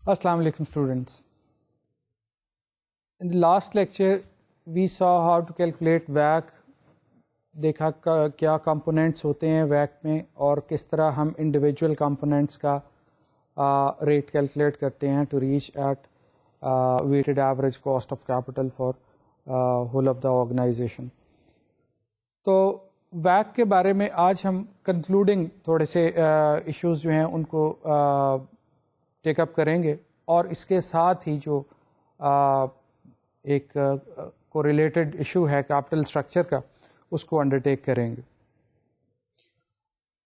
Assalamu alaikum students. In the last lecture we saw how to calculate WACC. دیکھا کیا components ہوتے ہیں WACC میں اور کس طرح ہم انڈیویجول کمپوننٹس کا ریٹ کیلکولیٹ کرتے ہیں to reach at weighted average cost of capital for whole of the organisation. تو WACC کے بارے میں آج ہم کنکلوڈنگ تھوڑے سے ایشوز جو ہیں ان کو ٹیک اپ کریں گے اور اس کے ساتھ ہی جو ایک کوریلیٹڈ ایشو ہے کیپٹل اسٹرکچر کا اس کو انڈرٹیک کریں گے.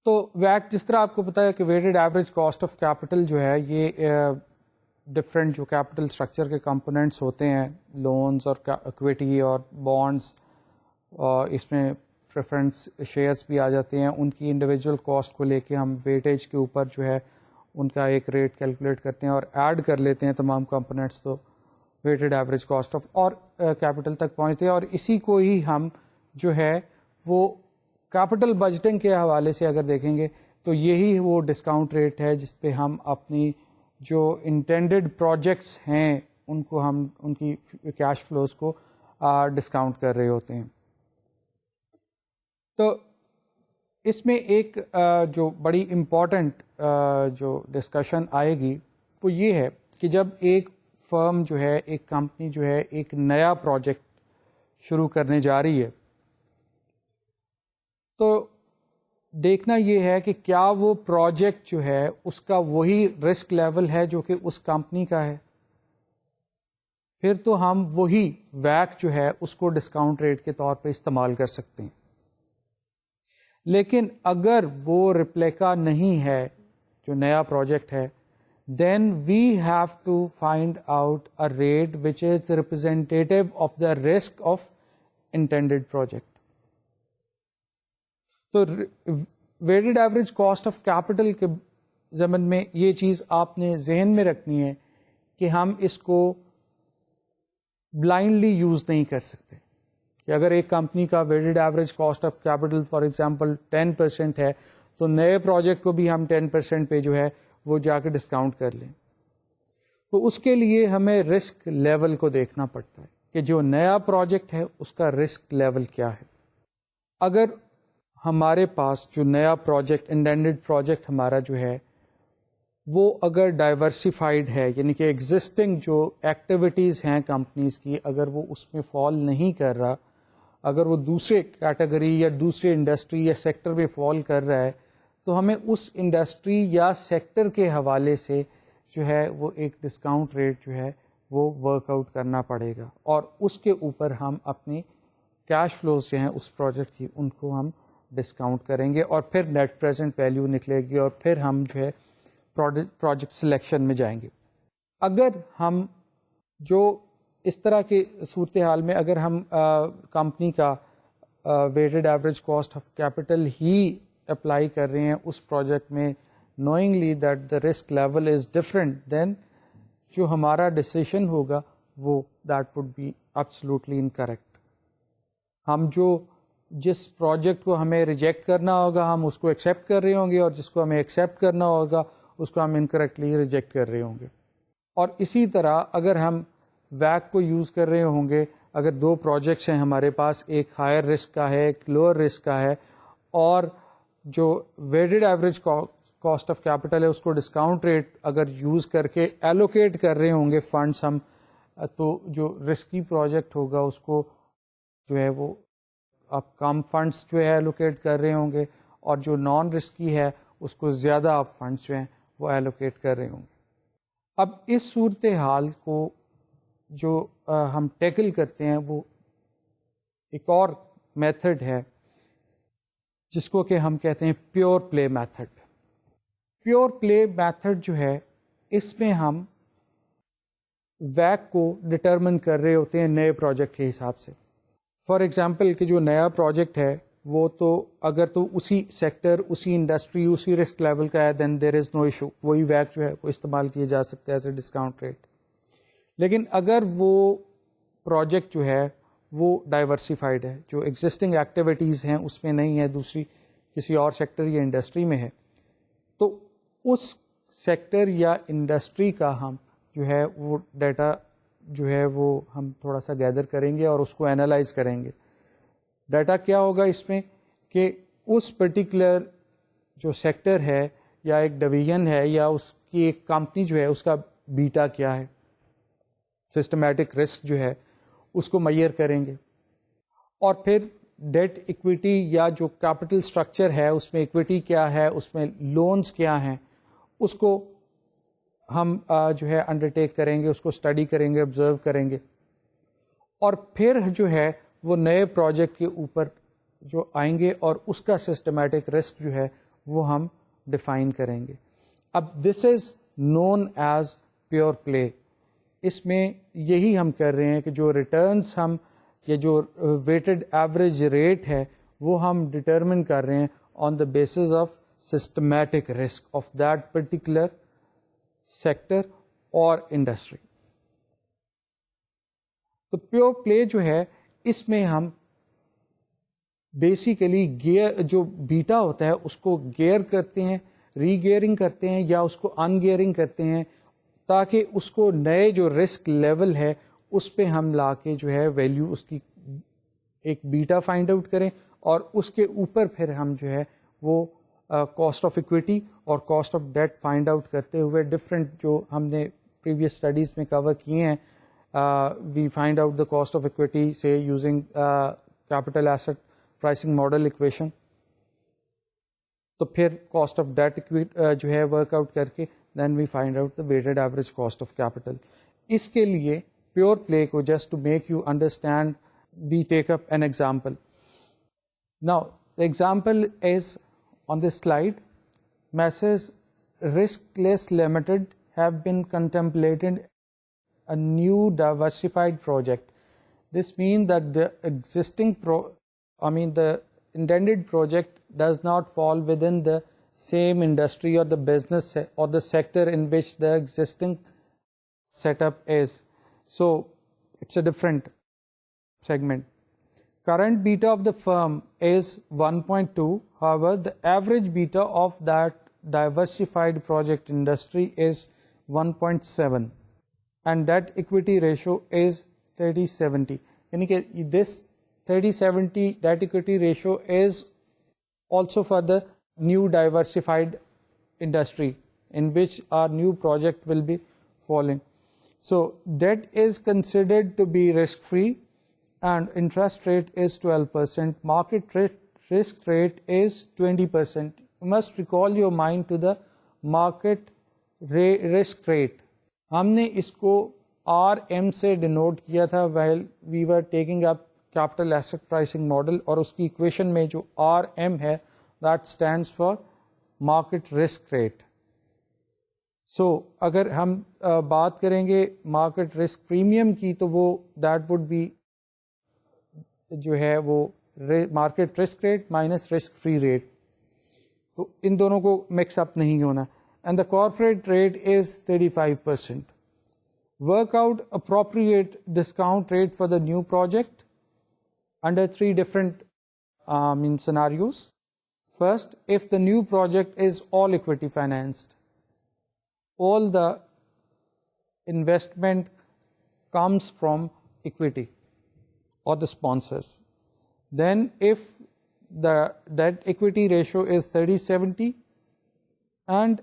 تو WACC جس طرح آپ کو پتا ہے کہ weighted average cost of capital جو ہے یہ ڈفرینٹ جو کیپٹل اسٹرکچر کے کمپوننٹس ہوتے ہیں لونز اور اکویٹی اور بانڈس اس میں پریفرنس شیئرس بھی آ جاتے ہیں ان کی انڈیویجول کاسٹ کو لے کے ہم ویٹیج کے اوپر جو ہے ان کا ایک ریٹ کیلکولیٹ کرتے ہیں اور ایڈ کر لیتے ہیں تمام کمپوننٹس تو ویٹڈ ایوریج کاسٹ آف اور کیپٹل تک پہنچتے ہیں. اور اسی کو ہی ہم جو ہے وہ کیپٹل بجٹنگ کے حوالے سے اگر دیکھیں گے تو یہی وہ ڈسکاؤنٹ ریٹ ہے جس پہ ہم اپنی جو انٹینڈڈ پروجیکٹس ہیں ان کو ہم ان کی کیش فلوز کو ڈسکاؤنٹ کر رہے ہوتے ہیں. تو اس میں ایک جو بڑی امپورٹنٹ جو ڈسکشن آئے گی وہ یہ ہے کہ جب ایک فرم جو ہے ایک کمپنی جو ہے ایک نیا پروجیکٹ شروع کرنے جا رہی ہے تو دیکھنا یہ ہے کہ کیا وہ پروجیکٹ جو ہے اس کا وہی رسک لیول ہے جو کہ اس کمپنی کا ہے. پھر تو ہم وہی WACC جو ہے اس کو ڈسکاؤنٹ ریٹ کے طور پہ استعمال کر سکتے ہیں. لیکن اگر وہ ریپلیکا نہیں ہے جو نیا پروجیکٹ ہے then we have to find out a rate which is representative of the risk of intended project. تو weighted average cost of capital کے ضمن میں یہ چیز آپ نے ذہن میں رکھنی ہے کہ ہم اس کو بلائنڈلی یوز نہیں کر سکتے کہ اگر ایک کمپنی کا weighted average cost of capital for example 10% ہے تو نئے پروجیکٹ کو بھی ہم 10% پہ جو ہے وہ جا کے ڈسکاؤنٹ کر لیں. تو اس کے لیے ہمیں رسک لیول کو دیکھنا پڑتا ہے کہ جو نیا پروجیکٹ ہے اس کا رسک لیول کیا ہے. اگر ہمارے پاس جو نیا پروجیکٹ انٹینڈڈ پروجیکٹ ہمارا جو ہے وہ اگر ڈائیورسیفائڈ ہے یعنی کہ ایگزسٹنگ جو ایکٹیویٹیز ہیں کمپنیز کی اگر وہ اس میں فال نہیں کر رہا اگر وہ دوسرے کیٹیگری یا دوسرے انڈسٹری یا سیکٹر میں فال کر رہا ہے تو ہمیں اس انڈسٹری یا سیکٹر کے حوالے سے جو ہے وہ ایک ڈسکاؤنٹ ریٹ جو ہے وہ ورک آؤٹ کرنا پڑے گا اور اس کے اوپر ہم اپنی کیش فلوز جو ہیں اس پروجیکٹ کی ان کو ہم ڈسکاؤنٹ کریں گے اور پھر نیٹ پریزنٹ ویلیو نکلے گی اور پھر ہم جو ہے پروجیکٹ سلیکشن میں جائیں گے. اگر ہم جو اس طرح کی صورتحال میں اگر ہم کمپنی کا weighted average cost of capital ہی اپلائی کر رہے ہیں اس پروجیکٹ میں knowingly that the risk level is different than جو ہمارا ڈسیشن ہوگا وہ that would be absolutely incorrect. ہم جو جس پروجیکٹ کو ہمیں ریجیکٹ کرنا ہوگا ہم اس کو ایکسیپٹ کر رہے ہوں گے اور جس کو ہمیں ایکسیپٹ کرنا ہوگا اس کو ہم انکریکٹلی ریجیکٹ کر رہے ہوں گے. اور اسی طرح اگر ہم WACC کو یوز کر رہے ہوں گے اگر دو پروجیکٹس ہیں ہمارے پاس ایک ہائر رسک کا ہے ایک لوور رسک کا ہے اور جو weighted average cost of capital ہے اس کو ڈسکاؤنٹ ریٹ اگر یوز کر کے ایلوکیٹ کر رہے ہوں گے فنڈس ہم تو جو رسکی پروجیکٹ ہوگا اس کو جو ہے وہ آپ کم فنڈس جو ہے ایلوکیٹ کر رہے ہوں گے اور جو نان رسکی ہے اس کو زیادہ آپ فنڈس جو ہیں وہ ایلوکیٹ کر رہے ہوں گے. اب اس صورتحال کو جو ہم ٹیکل کرتے ہیں وہ ایک اور میتھڈ ہے جس کو کہ ہم کہتے ہیں پیور پلے میتھڈ. پیور پلے میتھڈ جو ہے اس میں ہم WACC کو ڈٹرمن کر رہے ہوتے ہیں نئے پروجیکٹ کے حساب سے. فار ایگزامپل کہ جو نیا پروجیکٹ ہے وہ تو اگر تو اسی سیکٹر اسی انڈسٹری اسی رسک لیول کا ہے دین دیر از نو ایشو وہی WACC جو ہے وہ استعمال کیا جا سکتا ہے ایز اے ڈسکاؤنٹ ریٹ. لیکن اگر وہ پروجیکٹ جو ہے وہ ڈائیورسیفائڈ ہے جو ایگزسٹنگ ایکٹیویٹیز ہیں اس میں نہیں ہے دوسری کسی اور سیکٹر یا انڈسٹری میں ہے تو اس سیکٹر یا انڈسٹری کا ہم جو ہے وہ ڈیٹا جو ہے وہ ہم تھوڑا سا گیدر کریں گے اور اس کو اینالائز کریں گے. ڈیٹا کیا ہوگا اس میں کہ اس پرٹیکولر جو سیکٹر ہے یا ایک ڈویژن ہے یا اس کی ایک کمپنی جو ہے اس کا بیٹا کیا ہے, سسٹمیٹک رسک جو ہے اس کو میئر کریں گے. اور پھر ڈیٹ ایکویٹی یا جو کیپٹل اسٹرکچر ہے اس میں ایکویٹی کیا ہے, اس میں لونز کیا ہیں, اس کو ہم جو ہے انڈرٹیک کریں گے, اس کو اسٹڈی کریں گے, آبزرو کریں گے. اور پھر جو ہے وہ نئے پروجیکٹ کے اوپر جو آئیں گے اور اس کا سسٹمیٹک رسک جو ہے وہ ہم ڈیفائن کریں گے. اب دس از نون ایز پیور پلے. اس میں یہی ہم کر رہے ہیں کہ جو ریٹرنس ہم یا جو ویٹڈ ایوریج ریٹ ہے وہ ہم ڈٹرمن کر رہے ہیں on the basis of systematic risk of that particular sector اور انڈسٹری. تو پیور پلے جو ہے اس میں ہم بیسیکلی گیئر جو بیٹا ہوتا ہے اس کو گیئر کرتے ہیں, ری گیئرنگ کرتے ہیں یا اس کو ان گیئرنگ کرتے ہیں تاکہ اس کو نئے جو رسک لیول ہے اس پہ ہم لا کے جو ہے ویلیو اس کی ایک بیٹا فائنڈ آؤٹ کریں اور اس کے اوپر پھر ہم جو ہے وہ کاسٹ آف ایکویٹی اور cost of debt find out کرتے ہوئے ڈفرینٹ جو ہم نے پریویس اسٹڈیز میں کور کیے ہیں, we find out the cost of equity سے using capital asset pricing model equation. تو پھر کاسٹ آف ڈیٹ جو ہے ورک آؤٹ کر کے then we find out the weighted average cost of capital. اس کے لیے پیور پلے کو just to make you understand we take up an example. Now the example is on this slide. Messrs. Riskless Limited have been contemplated a new diversified project. This means that the existing the intended project does not fall within the same industry or the business or the sector in which the existing setup is. So it's a different segment. Current beta of the firm is 1.2. However, the average beta of that diversified project industry is 1.7 and that equity ratio is 30-70. Yani ki this 30-70 debt equity ratio is also for the new diversified industry in which our new project will be falling. So debt is considered to be risk free and interest rate is 12%. Market risk rate is 20%. You must recall your mind to the market risk rate. ہم نے اس کو RM سے denote کیا تھا while we were taking up capital asset pricing model اور اس کی equation میں جو RM ہے that stands for market risk rate. So اگر ہم بات کریں گے market risk premium کی تو وہ that would be جو ہے وہ market risk rate minus risk free rate. تو ان دونوں کو مکس اپ نہیں ہونا. And the corporate rate is 35%. Work out appropriate discount rate for the new project under 3 different scenarios. First, if the new project is all equity financed, all the investment comes from equity or the sponsors. Then if the debt equity ratio is 30-70 and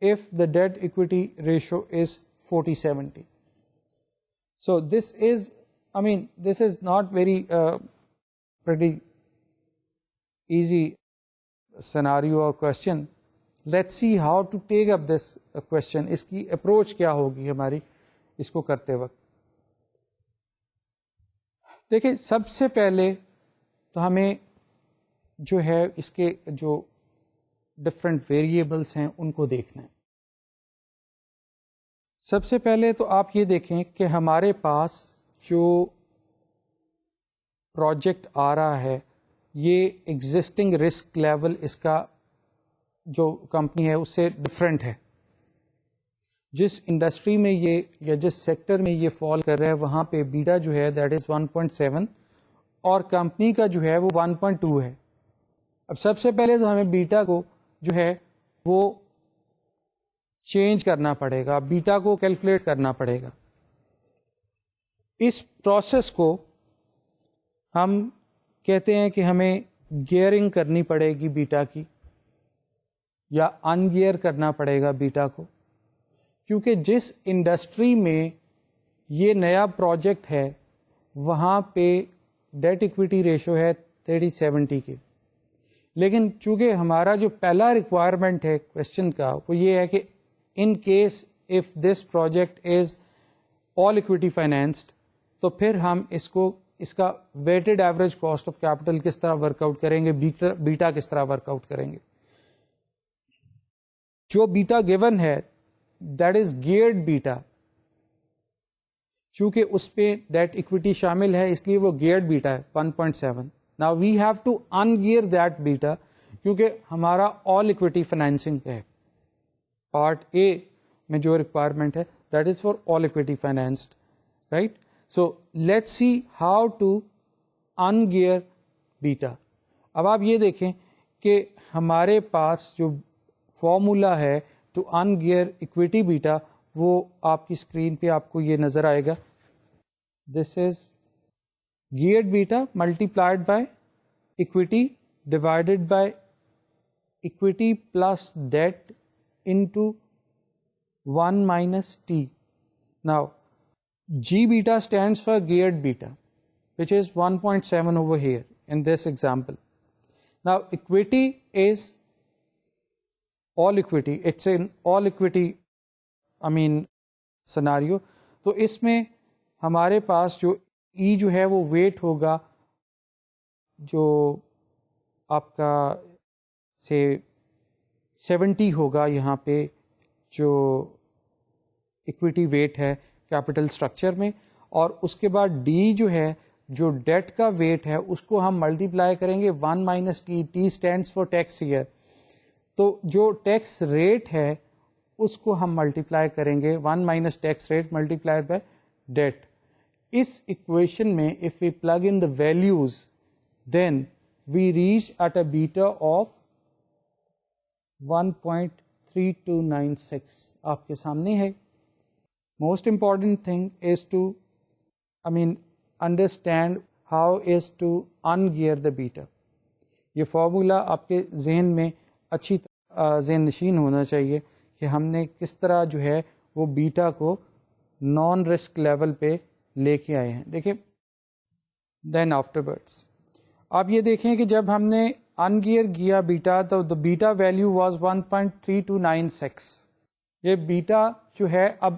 if the debt equity ratio is 40-70. So this is not very pretty easy scenario or question. Let's see how to take up this question. اس کی approach کیا ہوگی ہماری اس کو کرتے وقت. دیکھیں سب سے پہلے تو ہمیں جو ہے اس کے جو ڈفرینٹ ویریبلس ہیں ان کو دیکھنا ہے. سب سے پہلے تو آپ یہ دیکھیں کہ ہمارے پاس جو پروجیکٹ آ رہا ہے یہ ایگزسٹنگ رسک لیول اس کا جو کمپنی ہے اس سے ڈفرینٹ ہے. جس انڈسٹری میں یہ یا جس سیکٹر میں یہ فال کر رہا ہے وہاں پہ بیٹا جو ہے دیٹ از 1.7 اور کمپنی کا جو ہے وہ 1.2 ہے. اب سب سے پہلے تو ہمیں بیٹا کو جو ہے وہ چینج کرنا پڑے گا, بیٹا کو کیلکولیٹ کرنا پڑے گا. اس پروسیس کو ہم کہتے ہیں کہ ہمیں گیئرنگ کرنی پڑے گی بیٹا کی, یا ان گیئر کرنا پڑے گا بیٹا کو, کیونکہ جس انڈسٹری میں یہ نیا پروجیکٹ ہے وہاں پہ ڈیٹ ایکویٹی ریشو ہے 30:70 کی. لیکن چونکہ ہمارا جو پہلا ریکوائرمنٹ ہے کوشچن کا وہ یہ ہے کہ in case if this project is all equity financed, تو پھر ہم اس کا weighted average cost of capital کس طرح ورک آؤٹ کریں گے, بیٹا کس طرح ورک آؤٹ کریں گے. جو بیٹا گیون ہے دیٹ از گیئرڈ بیٹا, چونکہ اس پہ ڈیٹ ایکویٹی شامل ہے اس لیے وہ گیئرڈ بیٹا ہے 1.7. Now we have to ungear that beta کیونکہ ہمارا all equity financing ہے. پارٹ اے میں جو ریکوائرمنٹ ہے that is for all equity financed, right? So let's see how to ungear beta. اب آپ یہ دیکھیں کہ ہمارے پاس جو فارمولا ہے ٹو ungear equity beta وہ آپ کی اسکرین پہ آپ کو یہ نظر آئے گا. This is geared beta multiplied by equity divided by equity plus debt into 1 minus T. Now, G beta stands for geared beta, which is 1.7 over here in this example. Now, equity is all equity. It's an all equity, scenario. تو اس میں ہمارے پاس جو ای جو ہے وہ wait ہوگا جو آپ کا سے 70 ہوگا یہاں پہ جو ایکویٹی ویٹ ہے کیپٹل اسٹرکچر میں, اور اس کے بعد ڈی جو ہے جو ڈیٹ کا ویٹ ہے اس کو ہم ملٹیپلائی کریں گے 1 minus T. T stands for tax year. تو جو ٹیکس ریٹ ہے اس کو ہم ملٹیپلائی کریں گے 1 minus tax rate multiplied by debt. Us equation میں if we plug in the values then we reach at a beta of 1.3296. آپ کے سامنے ہے. Most important thing is to understand how is to ungear the beta. یہ formula آپ کے ذہن میں اچھی ذہن نشین ہونا چاہیے کہ ہم نے کس طرح جو ہے وہ بیٹا کو نان رسک لیول پہ لے کے آئے ہیں. دیکھیں دین آفٹرورڈس آپ یہ دیکھیں کہ جب ہم نے ان گیئر کیا بیٹا تو دا بیٹا ویلیو واز 1.3296. یہ بیٹا جو ہے اب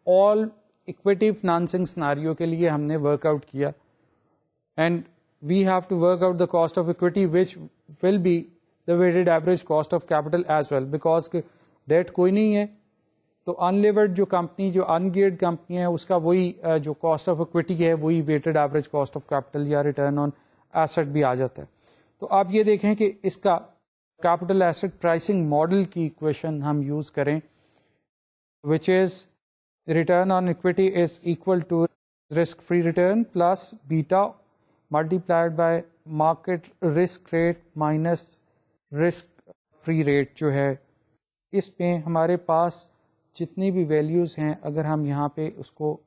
آل ایکویٹی فنانسنگ سناریو کے لیے ہم نے ورک آؤٹ کیا, and we have to work out the cost of equity which will be the weighted average cost of capital as well, because debt کوئی نہیں ہے تو انلیورڈ جو کمپنی جو ان گیئرڈ کمپنی ہے اس کا وہی جو کاسٹ آف ایکویٹی ہے وہی weighted average cost of capital یا ریٹرن آن ایسٹ بھی آ جاتا ہے. تو آپ یہ دیکھیں کہ اس کا کیپٹل ایسٹ پرائسنگ ماڈل کی ایکویشن ہم یوز کریں which is return on equity is equal to risk free return plus beta multiplied by market risk rate minus risk free rate جو ہے. اس میں ہمارے پاس جتنی بھی ویلیوز ہیں اگر ہم یہاں پہ اس کو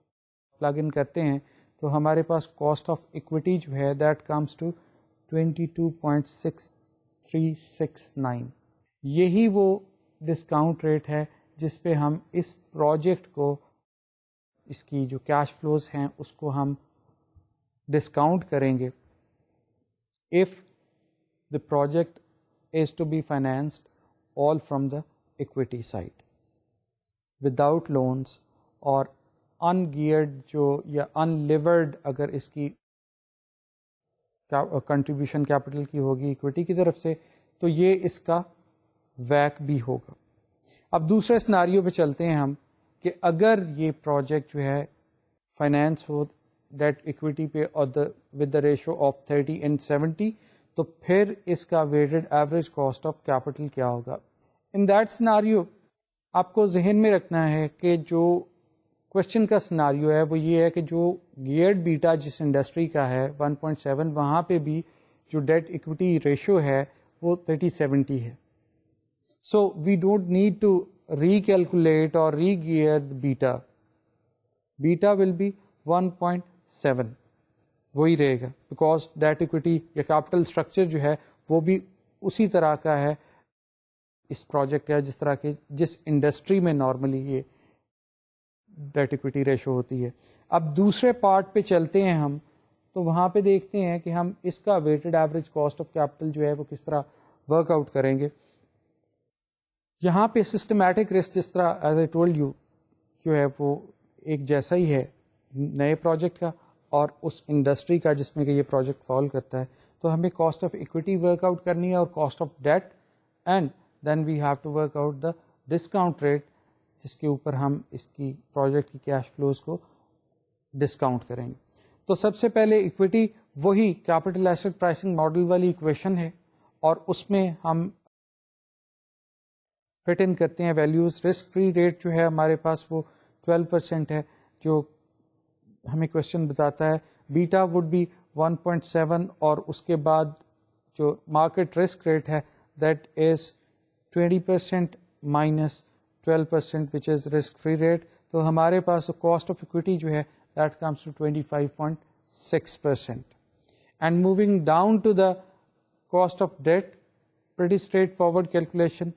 پلگ ان کرتے ہیں تو ہمارے پاس کاسٹ آف ایکویٹی جو ہے دیٹ کمز ٹو 22.6369. یہی وہ ڈسکاؤنٹ ریٹ ہے جس پہ ہم اس پروجیکٹ کو اس کی جو کیش فلوز ہیں اس کو ہم ڈسکاؤنٹ کریں گے if the project is to be financed all from the equity side without loans اور ungeared جو یا unlevered اگر اس کی کنٹریبیوشن کیپٹل کی ہوگی ایکویٹی کی طرف سے تو یہ اس کا ویک بھی ہوگا. اب دوسرے سناریو پہ چلتے ہیں ہم کہ اگر یہ پروجیکٹ جو ہے فائنینس ہو ڈیٹ ایکویٹی پہ اور ود دا ریشو آف 30:70 تو پھر اس کا weighted average cost of capital کیا ہوگا. ان دیٹ سناریو آپ کو ذہن میں رکھنا ہے کہ جو کوشچن کا سناریو ہے وہ یہ ہے کہ جو گیئرڈ بیٹا جس انڈسٹری کا ہے 1.7 وہاں پہ بھی جو ڈیٹ ایکویٹی ریشو ہے وہ 30:70 ہے. So we don't need to recalculate or re-gear the beta will be 1.7 وہی رہے گا, بیکاز ڈیٹ ایکویٹی یا کیپٹل اسٹرکچر جو ہے وہ بھی اسی طرح کا ہے اس پروجیکٹ کا جس طرح کے جس انڈسٹری میں نارملی یہ ڈیٹ ایکویٹی ریشو ہوتی ہے. اب دوسرے پارٹ پہ چلتے ہیں ہم, تو وہاں پہ دیکھتے ہیں کہ ہم اس کا weighted average cost of capital جو ہے وہ کس طرح ورک آؤٹ کریں گے. یہاں پہ سسٹمیٹک رسک جس طرح ایز اے ٹولڈ یو جو ہے وہ ایک جیسا ہی ہے نئے پروجیکٹ کا اور اس انڈسٹری کا جس میں کہ یہ پروجیکٹ فال کرتا ہے. تو ہمیں cost of equity work out کرنی ہے اور cost of debt, and then we have to work out the discount rate جس کے اوپر ہم اس کی پروجیکٹ کی کیش فلوز کو ڈسکاؤنٹ کریں گے. تو سب سے پہلے ایکویٹی وہی کیپٹل ایسٹ پرائسنگ ماڈل والی ایکویشن ہے, اور اس میں ہم فٹ ان کرتے ہیں ویلیوز. رسک فری ریٹ جو ہے ہمارے پاس وہ 12% ہے جو ہمیں کوشچن بتاتا ہے. بیٹا وڈ بی 1.7 اور اس کے بعد جو مارکیٹ رسک ریٹ ہے that is 20% minus 12% which is risk free rate. تو ہمارے پاس کاسٹ آف اکویٹی جو ہے that comes to 25.6%. And moving down to the cost of debt, pretty straightforward calculation,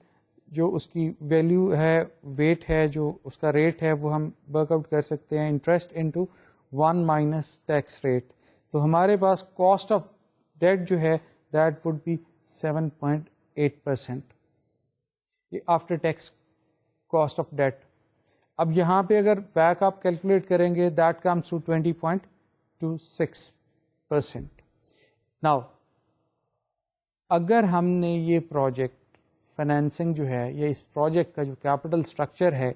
جو اس کی ویلیو ہے ویٹ ہے جو اس کا ریٹ ہے وہ ہم ورک آؤٹ کر سکتے ہیں interest into 1 minus tax rate. تو ہمارے پاس کاسٹ آف ڈیٹ جو ہے that would be 7.8% after tax cost of debt. اب یہاں پہ اگر بیک آپ کیلکولیٹ کریں گے دیٹ کمس ٹو 20.26%. ناؤ اگر ہم نے یہ پروجیکٹ فائنینسنگ جو ہے یا اس پروجیکٹ کا جو کیپٹل اسٹرکچر ہے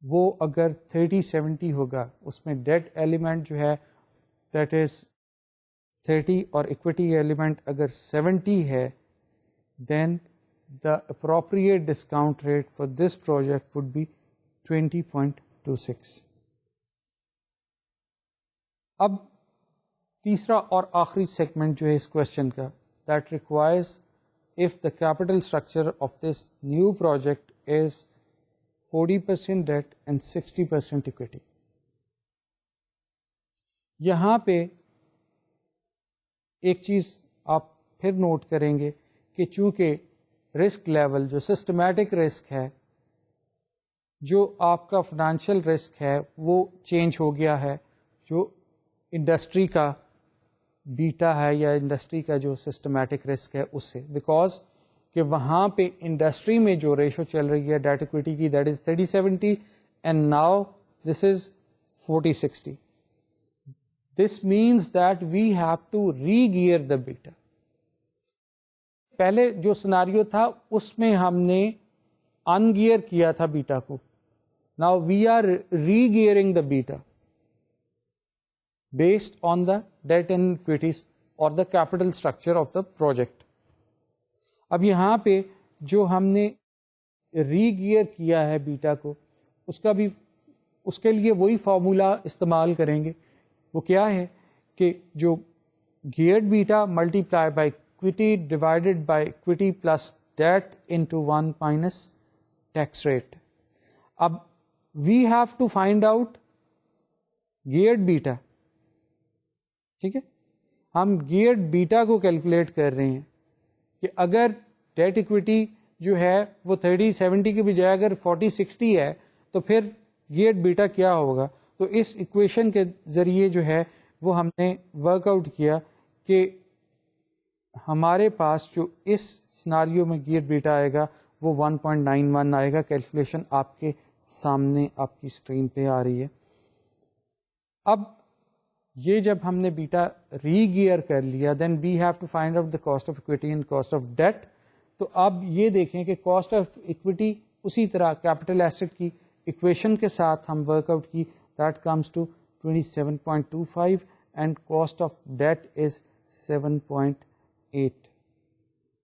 وہ اگر 30-70 ہوگا, اس میں ڈیٹ ایلیمنٹ جو ہے دیٹ از 30 اور ایکویٹی ایلیمنٹ اگر 70 ہے, then the appropriate discount rate for this project would be 20.26. اب تیسرا اور آخری سیگمنٹ جو ہے اس کوشچن کا, that requires if the capital structure of this new project is 40% debt and 60% equity. یہاں پہ ایک چیز آپ پھر نوٹ کریں گے کہ چونکہ رسک لیول جو سسٹمیٹک رسک ہے, جو آپ کا فائنینشیل رسک ہے وہ چینج ہو گیا ہے, جو انڈسٹری کا بیٹا ہے یا انڈسٹری کا جو سسٹمیٹک رسک ہے اس سے, بیکاز کہ وہاں پہ انڈسٹری میں جو ریشو چل رہی ہے ڈیٹ ایکویٹی کی that is 30-70 and now this is 40-60. This means that we have to regear the beta. پہلے جو سناریو تھا اس میں ہم نے ان گیئر کیا تھا بیٹا کو, now we are regearing the beta based on the debt and equities or the capital structure of the project. اب یہاں پہ جو ہم نے ری گیئر کیا ہے بیٹا کو, اس کا بھی اس کے لیے وہی فارمولا استعمال کریں گے. وہ کیا ہے کہ جو geared beta multiply by equity divided by equity plus debt into 1 minus tax rate. اب we have to find out geared beta. ٹھیک ہے, ہم گیئرڈ بیٹا کو کیلکولیٹ کر رہے ہیں کہ اگر ڈیٹ ایکویٹی جو ہے وہ 30-70 کے بجائے اگر 40-60 ہے تو پھر گیئرڈ بیٹا کیا ہوگا. تو اس ایکویشن کے ذریعے جو ہے وہ ہم نے ورک آؤٹ کیا کہ ہمارے پاس جو اس سناریو میں گیئرڈ بیٹا آئے گا وہ 1.91 آئے گا. کیلکولیشن آپ کے سامنے آپ کی اسکرین پہ آ رہی ہے. اب یہ جب ہم نے بیٹا ری گیئر کر لیا then we have to find out the cost of equity and cost of debt. تو اب یہ دیکھیں کہ کاسٹ آف اکویٹی اسی طرح کیپٹل ایسٹ کی ایکویشن کے ساتھ ہم ورک آؤٹ کی, that comes to 27.25 and cost of debt is 7.8.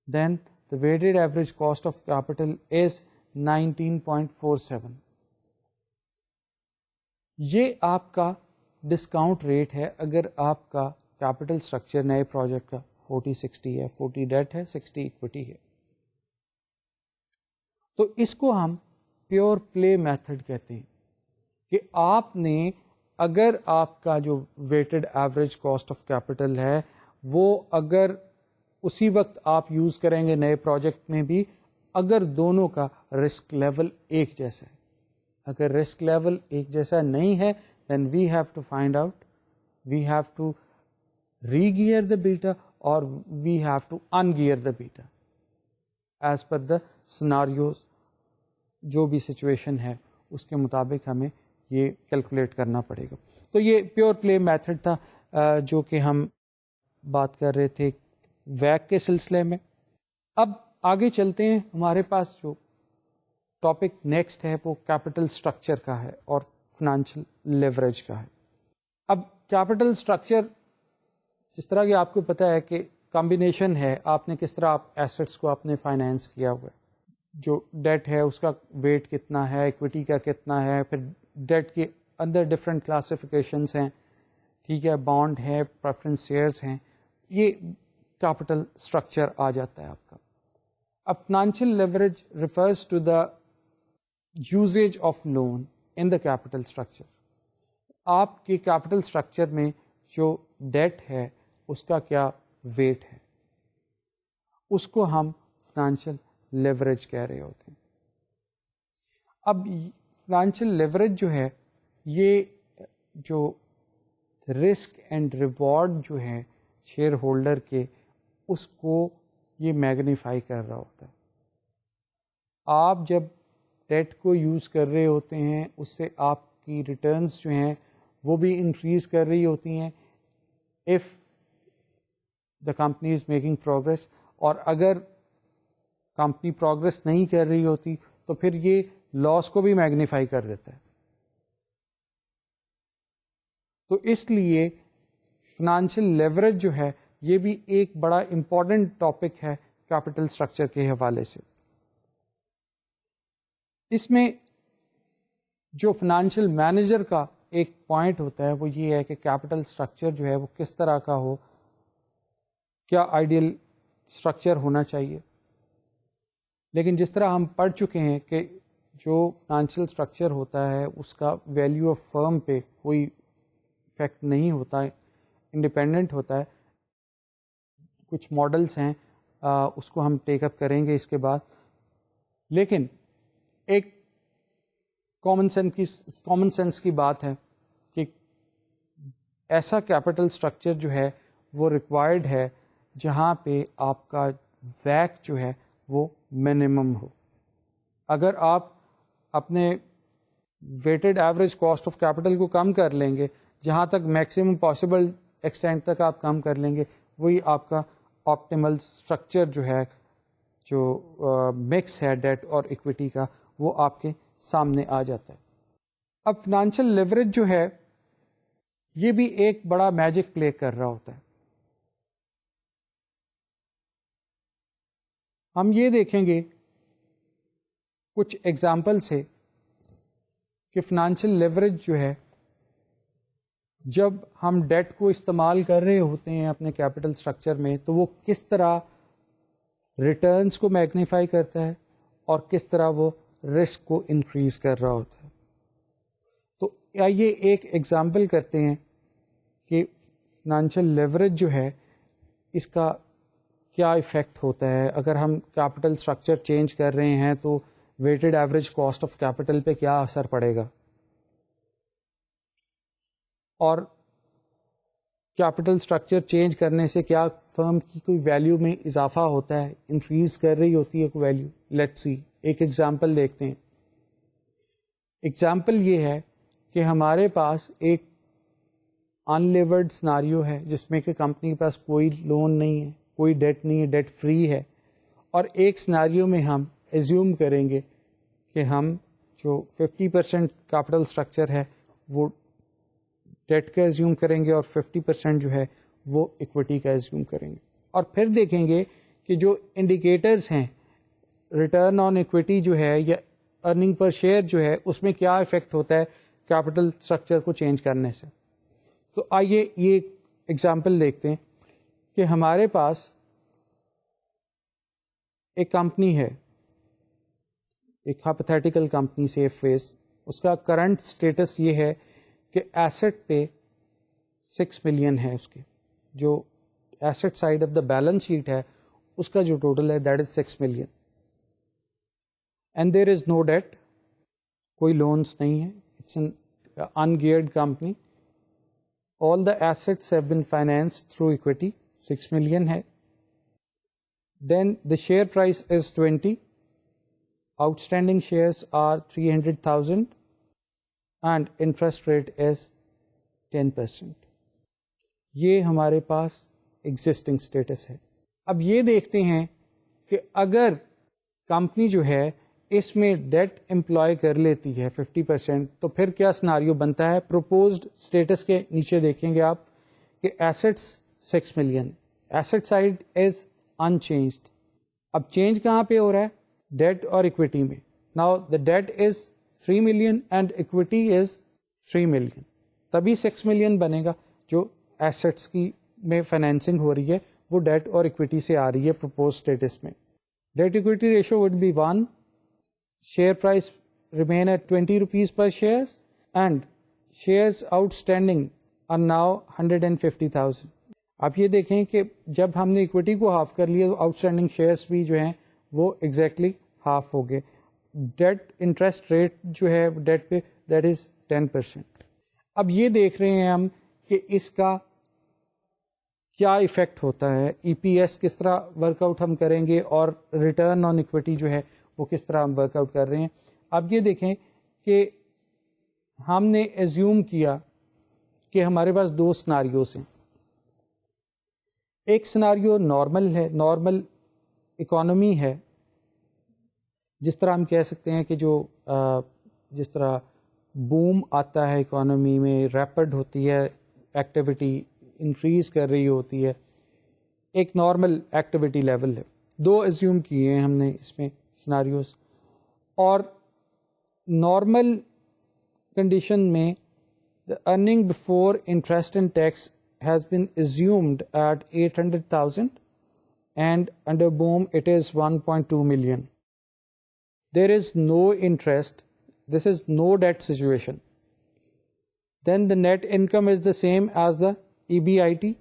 Then the weighted average cost of capital is 19.47. یہ آپ کا ڈسکاؤنٹ ریٹ ہے اگر آپ کا کیپٹل اسٹرکچر نئے پروجیکٹ کا 40-60 ہے, 40 ڈیٹ ہے, 60 اکویٹی ہے. تو اس کو ہم پیور پلے میتھڈ کہتے ہیں کہ آپ نے اگر آپ کا جو weighted average cost of capital ہے وہ اگر اسی وقت آپ یوز کریں گے نئے پروجیکٹ میں بھی اگر دونوں کا رسک لیول ایک جیسا ہے. اگر رسک لیول ایک جیسا نہیں ہے then we have to find out, we have to re-gear the beta or we have to un-gear the beta as per the scenarios. جو بھی سچویشن ہے اس کے مطابق ہمیں یہ کیلکولیٹ کرنا پڑے گا. تو یہ پیور پلے میتھڈ تھا جو کہ ہم بات کر رہے تھے ویک کے سلسلے میں. اب آگے چلتے ہیں. ہمارے پاس جو ٹاپک نیکسٹ ہے وہ کیپٹل اسٹرکچر کا ہے اور فائنینشیل لیوریج کا ہے. اب کیپٹل اسٹرکچر جس طرح کہ آپ کو پتہ ہے کہ کمبینیشن ہے, آپ نے کس طرح آپ ایسٹس کو آپ نے فائنینس کیا ہوا ہے, جو ڈیٹ ہے اس کا ویٹ کتنا ہے, ایکویٹی کا کتنا ہے, پھر ڈیٹ کے اندر ڈفرینٹ کلاسیفیکیشنس ہیں, ٹھیک ہے, بانڈ ہے, پریفرنس شیئرز ہیں, یہ کیپٹل اسٹرکچر آ جاتا ہے آپ کا. اب financial leverage refers to the usage of loan in the capital structure. آپ کے کیپٹل اسٹرکچر میں جو ڈیٹ ہے اس کا کیا ویٹ ہے, اس کو ہم فائنینشیل لیوریج کہہ رہے ہوتے ہیں. اب فائنینشیل لیوریج جو ہے یہ جو رسک اینڈ ریوارڈ جو ہے شیئر ہولڈر کے اس کو یہ میگنیفائی کر رہا ہوتا ہے. آپ جب ڈیٹ کو یوز کر رہے ہوتے ہیں اس سے آپ کی ریٹرنز جو ہیں وہ بھی انکریز کر رہی ہوتی ہیں if the company is making progress, اور اگر کمپنی پروگرس نہیں کر رہی ہوتی تو پھر یہ لاس کو بھی میگنیفائی کر دیتا ہے. تو اس لیے فائنینشیل لیوریج جو ہے یہ بھی ایک بڑا امپورٹنٹ ٹاپک ہے کیپٹل اسٹرکچر کے حوالے سے. اس میں جو فائنینشیل مینیجر کا ایک پوائنٹ ہوتا ہے وہ یہ ہے کہ کیپٹل اسٹرکچر جو ہے وہ کس طرح کا ہو, کیا آئیڈیل اسٹرکچر ہونا چاہیے. لیکن جس طرح ہم پڑھ چکے ہیں کہ جو فائنینشیل اسٹرکچر ہوتا ہے اس کا ویلیو آف فرم پہ کوئی افیکٹ نہیں ہوتا ہے, انڈیپینڈنٹ ہوتا ہے. کچھ ماڈلس ہیں اس کو ہم ٹیک اپ کریں گے اس کے بعد. لیکن ایک کامن سینس کی بات ہے کہ ایسا کیپٹل اسٹرکچر جو ہے وہ ریکوائرڈ ہے جہاں پہ آپ کا ویک جو ہے وہ منیمم ہو. اگر آپ اپنے weighted average cost of capital کو کم کر لیں گے, جہاں تک میکسیمم پاسبل ایکسٹینٹ تک آپ کم کر لیں گے, وہی آپ کا آپٹیمل اسٹرکچر جو ہے, جو مکس ہے ڈیٹ اور ایکویٹی کا, وہ آپ کے سامنے آ جاتا ہے. اب فائنینشیل لیوریج جو ہے یہ بھی ایک بڑا میجک پلے کر رہا ہوتا ہے. ہم یہ دیکھیں گے کچھ ایگزامپل سے کہ فائنینشیل لیوریج جو ہے جب ہم ڈیٹ کو استعمال کر رہے ہوتے ہیں اپنے کیپٹل اسٹرکچر میں تو وہ کس طرح ریٹرنز کو میگنیفائی کرتا ہے اور کس طرح وہ رسک کو انکریز کر رہا ہوتا ہے. تو آئیے ایک ایگزامپل کرتے ہیں کہ فائنینشیل لیوریج جو ہے اس کا کیا ایفیکٹ ہوتا ہے. اگر ہم کیپٹل اسٹرکچر چینج کر رہے ہیں تو weighted average cost of capital پہ کیا اثر پڑے گا, اور کیپٹل اسٹرکچر چینج کرنے سے کیا فرم کی کوئی ویلیو میں اضافہ ہوتا ہے, انکریز کر رہی ہوتی ہے کوئی ویلیو. لیٹس سی ایک ایگزامپل دیکھتے ہیں. ایگزامپل یہ ہے کہ ہمارے پاس ایک ان لیورڈ سناریو ہے جس میں کہ کمپنی کے پاس کوئی لون نہیں ہے, کوئی ڈیٹ نہیں ہے, ڈیٹ فری ہے. اور ایک سناریو میں ہم ایزیوم کریں گے کہ ہم جو 50% کیپٹل اسٹرکچر ہے وہ ڈیٹ کا ایزیوم کریں گے اور 50% جو ہے وہ ایکویٹی کا ایزیوم کریں گے. اور پھر دیکھیں گے کہ جو انڈیکیٹرز ہیں ریٹرن آن ایکویٹی جو ہے یا ارننگ پر شیئر جو ہے اس میں کیا افیکٹ ہوتا ہے کیپٹل اسٹرکچر کو چینج کرنے سے. تو آئیے یہ ایگزامپل دیکھتے ہیں کہ ہمارے پاس ایک کمپنی ہے ایک ہائپوتھیٹیکل کمپنی سیف ویز, اس کا کرنٹ اسٹیٹس یہ ہے کہ ایسٹ پہ 6 ملین ہے, اس کے جو asset side of the balance sheet ہے اس کا جو ٹوٹل ہے that is 6 million, and there is no debt, کوئی لونس نہیں ہے, it's an ungeared company, all the assets have been financed through equity, 6 million hai. Then the share price is 20, outstanding shares are 300,000 and interest rate is 10%. یہ ہمارے پاس existing status ہے. اب یہ دیکھتے ہیں کہ اگر کمپنی جو ہے اس میں ڈیٹ امپلائی کر لیتی ہے 50%, تو پھر کیا سناریو بنتا ہے. پروپوزڈ اسٹیٹس کے نیچے دیکھیں گے آپ کہ assets 6 million, asset side is unchanged. اب چینج کہاں پہ ہو رہا ہے؟ ڈیٹ اور اکویٹی میں. Now the debt is 3 million and equity is 3 million, تبھی 6 ملین بنے گا. جو ایسٹس کی میں فائنینسنگ ہو رہی ہے وہ ڈیٹ اور اکویٹی سے آ رہی ہے پروپوز اسٹیٹس میں. Debt equity ratio would be 1, share price remain at 20 rupees per shares and shares outstanding are now 150,000. آپ یہ دیکھیں کہ جب ہم نے اکویٹی کو ہاف کر لیا تو آؤٹ اسٹینڈنگ شیئرس بھی جو ہیں وہ ایگزیکٹلی ہاف ہو گئے. ڈیٹ انٹرسٹ ریٹ جو ہے ڈیٹ پہ دیٹ از 10%. اب یہ دیکھ رہے ہیں ہم کہ اس کا کیا ایفیکٹ ہوتا ہے, ای پی ایس کس طرح ورک آؤٹ ہم کریں گے اور ریٹرن آن اکویٹی جو ہے وہ کس طرح ہم ورک آؤٹ کر رہے ہیں. اب یہ دیکھیں کہ ہم نے ایزیوم کیا کہ ہمارے پاس 2 سناریوز ہیں. ایک سناریو نارمل ہے, نارمل اکانومی ہے, جس طرح ہم کہہ سکتے ہیں کہ جو جس طرح بوم آتا ہے اکانومی میں, ریپڈ ہوتی ہے ایکٹیویٹی, انکریز کر رہی ہوتی ہے, ایک نارمل ایکٹیویٹی لیول ہے. 2 ایزیوم کیے ہیں ہم نے اس میں سناریوز, اور نارمل کنڈیشن میں the earning before interest and tax has been assumed at 800,000 and under boom it is 1.2 million. There is no interest, this is no debt situation. Then the net income is the same as the EBIT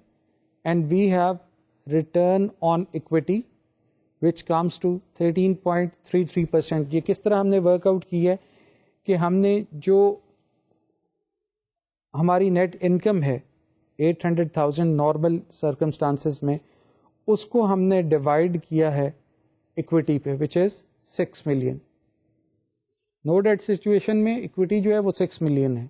and we have return on equity which comes to 13.33%. یہ کس طرح ہم نے work out کی ہے کہ ہم نے جو ہماری نیٹ انکم ہے 800,000 نارمل سرکمسٹانسز میں, اس کو ہم نے ڈیوائڈ کیا ہے اکویٹی پہ which is 6 million. No debt situation میں اکویٹی جو ہے وہ 6 ملین ہے.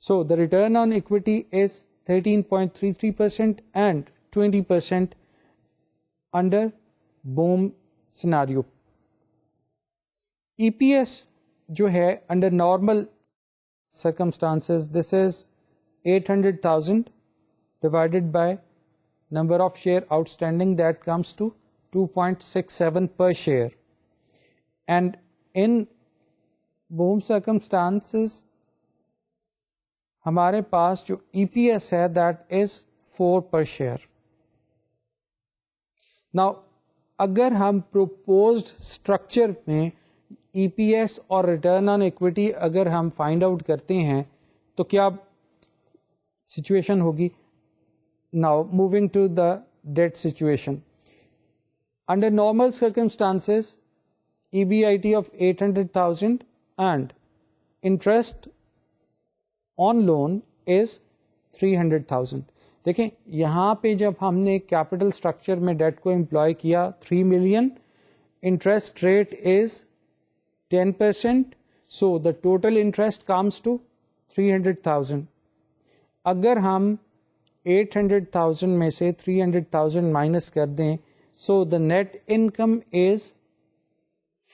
So the return on equity is 13.33% and 20% under boom scenario. E P S جو ہے under normal circumstances, this is 800,000 divided by number of share outstanding, that comes to 2.67 per share. And in boom circumstances ہمارے پاس جو ای P S ہے that is 4 per share. Now اگر ہم proposed structure میں E P S اور return on equity اگر ہم فائنڈ آؤٹ کرتے ہیں تو کیا سچویشن ہوگی. Now moving to the debt situation. Under normal circumstances E B I T of 800,000 and interest on loan is 300,000. دیکھیں یہاں پہ جب ہم نے کیپٹل اسٹرکچر میں ڈیٹ کو امپلائی کیا 3 million, interest rate is 10%, so the total interest comes to 300,000. اگر ہم 800,000 میں سے 300,000 مائنس کر دیں, so the net income is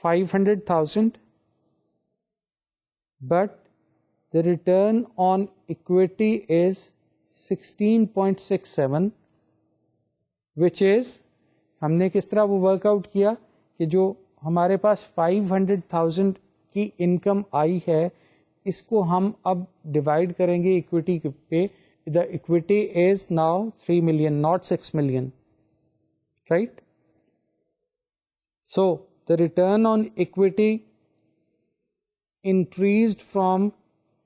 500,000 but the return on equity is 16.67 which is ہم نے کس طرح وہ ورک آؤٹ کیا کہ جو ہمارے پاس 500,000 کی انکم آئی ہے اس کو ہم اب ڈیوائڈ کریں گے اکویٹی پہ. The equity is now 3 million, not 6 million, right. So the return on equity increased from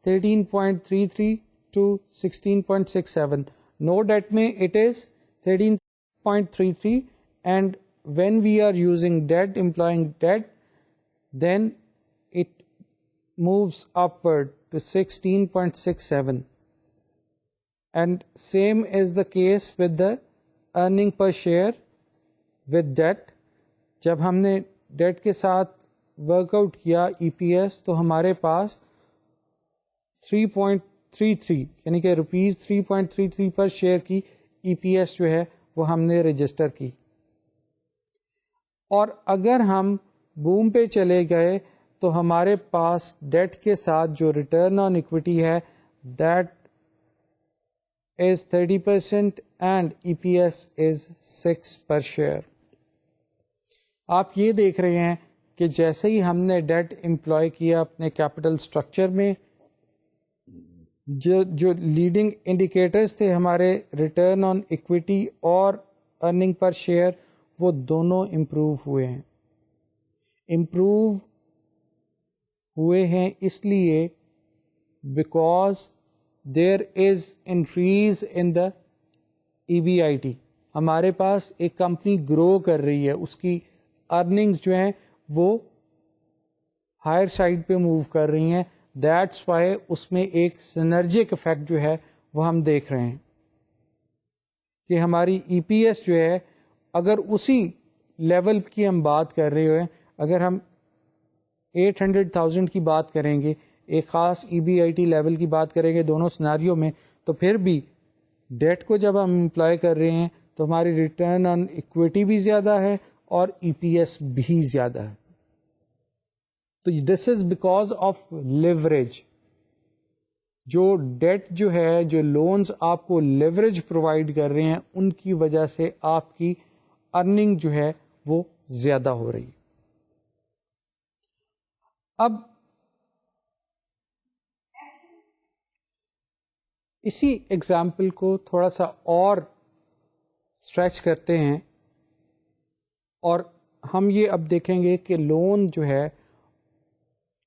13.33 to 16.67. No debt mein it is 13.33, and when we are using debt, employing debt, then it moves upward to 16.67. And same is the case with the earning per share with debt. جب ہم نے date کے ساتھ work out کیا ای P S تو ہمارے پاس 3.33 یعنی کہ روپیز 3.33 پر شیئر کی ای پی ایس جو ہے وہ ہم نے رجسٹر کی. اور اگر ہم بوم پہ چلے گئے تو ہمارے پاس ڈیٹ کے ساتھ جو ریٹرن آن اکویٹی ہے that is 30% and E P S is 6 per share. آپ یہ دیکھ رہے ہیں کہ جیسے ہی ہم نے ڈیٹ امپلائی کیا اپنے کیپٹل سٹرکچر میں، جو لیڈنگ انڈیکیٹرز تھے ہمارے ریٹرن آن اکویٹی اور ارننگ پر شیئر، وہ دونوں امپروو ہوئے ہیں. امپروو ہوئے ہیں اس لیے because there is increase in the E B I T. ہمارے پاس ایک کمپنی گرو کر رہی ہے، اس کی ارننگز جو ہیں وہ ہائر سائڈ پہ موو کر رہی ہیں. دیٹس وائی اس میں ایک سنرجک افیکٹ جو ہے وہ ہم دیکھ رہے ہیں کہ ہماری ای پی ایس جو ہے اگر اسی لیول کی ہم بات کر رہے ہوئے، اگر ہم 800,000 کی بات کریں گے، ایک خاص ای بی آئی ٹی لیول کی بات کریں گے دونوں سناریوں میں، تو پھر بھی ڈیٹ کو جب ہم امپلائی کر رہے ہیں تو ہماری ریٹرن آن اکویٹی بھی زیادہ ہے اور ای پی ایس بھی زیادہ ہے. تو دس از بیکاز آف لیوریج. جو ڈیٹ جو ہے، جو لونز آپ کو لیوریج پرووائڈ کر رہے ہیں، ان کی وجہ سے آپ کی ارننگ جو ہے وہ زیادہ ہو رہی ہے. اب اسی ایگزامپل کو تھوڑا سا اور اسٹریچ کرتے ہیں اور ہم یہ اب دیکھیں گے کہ لون جو ہے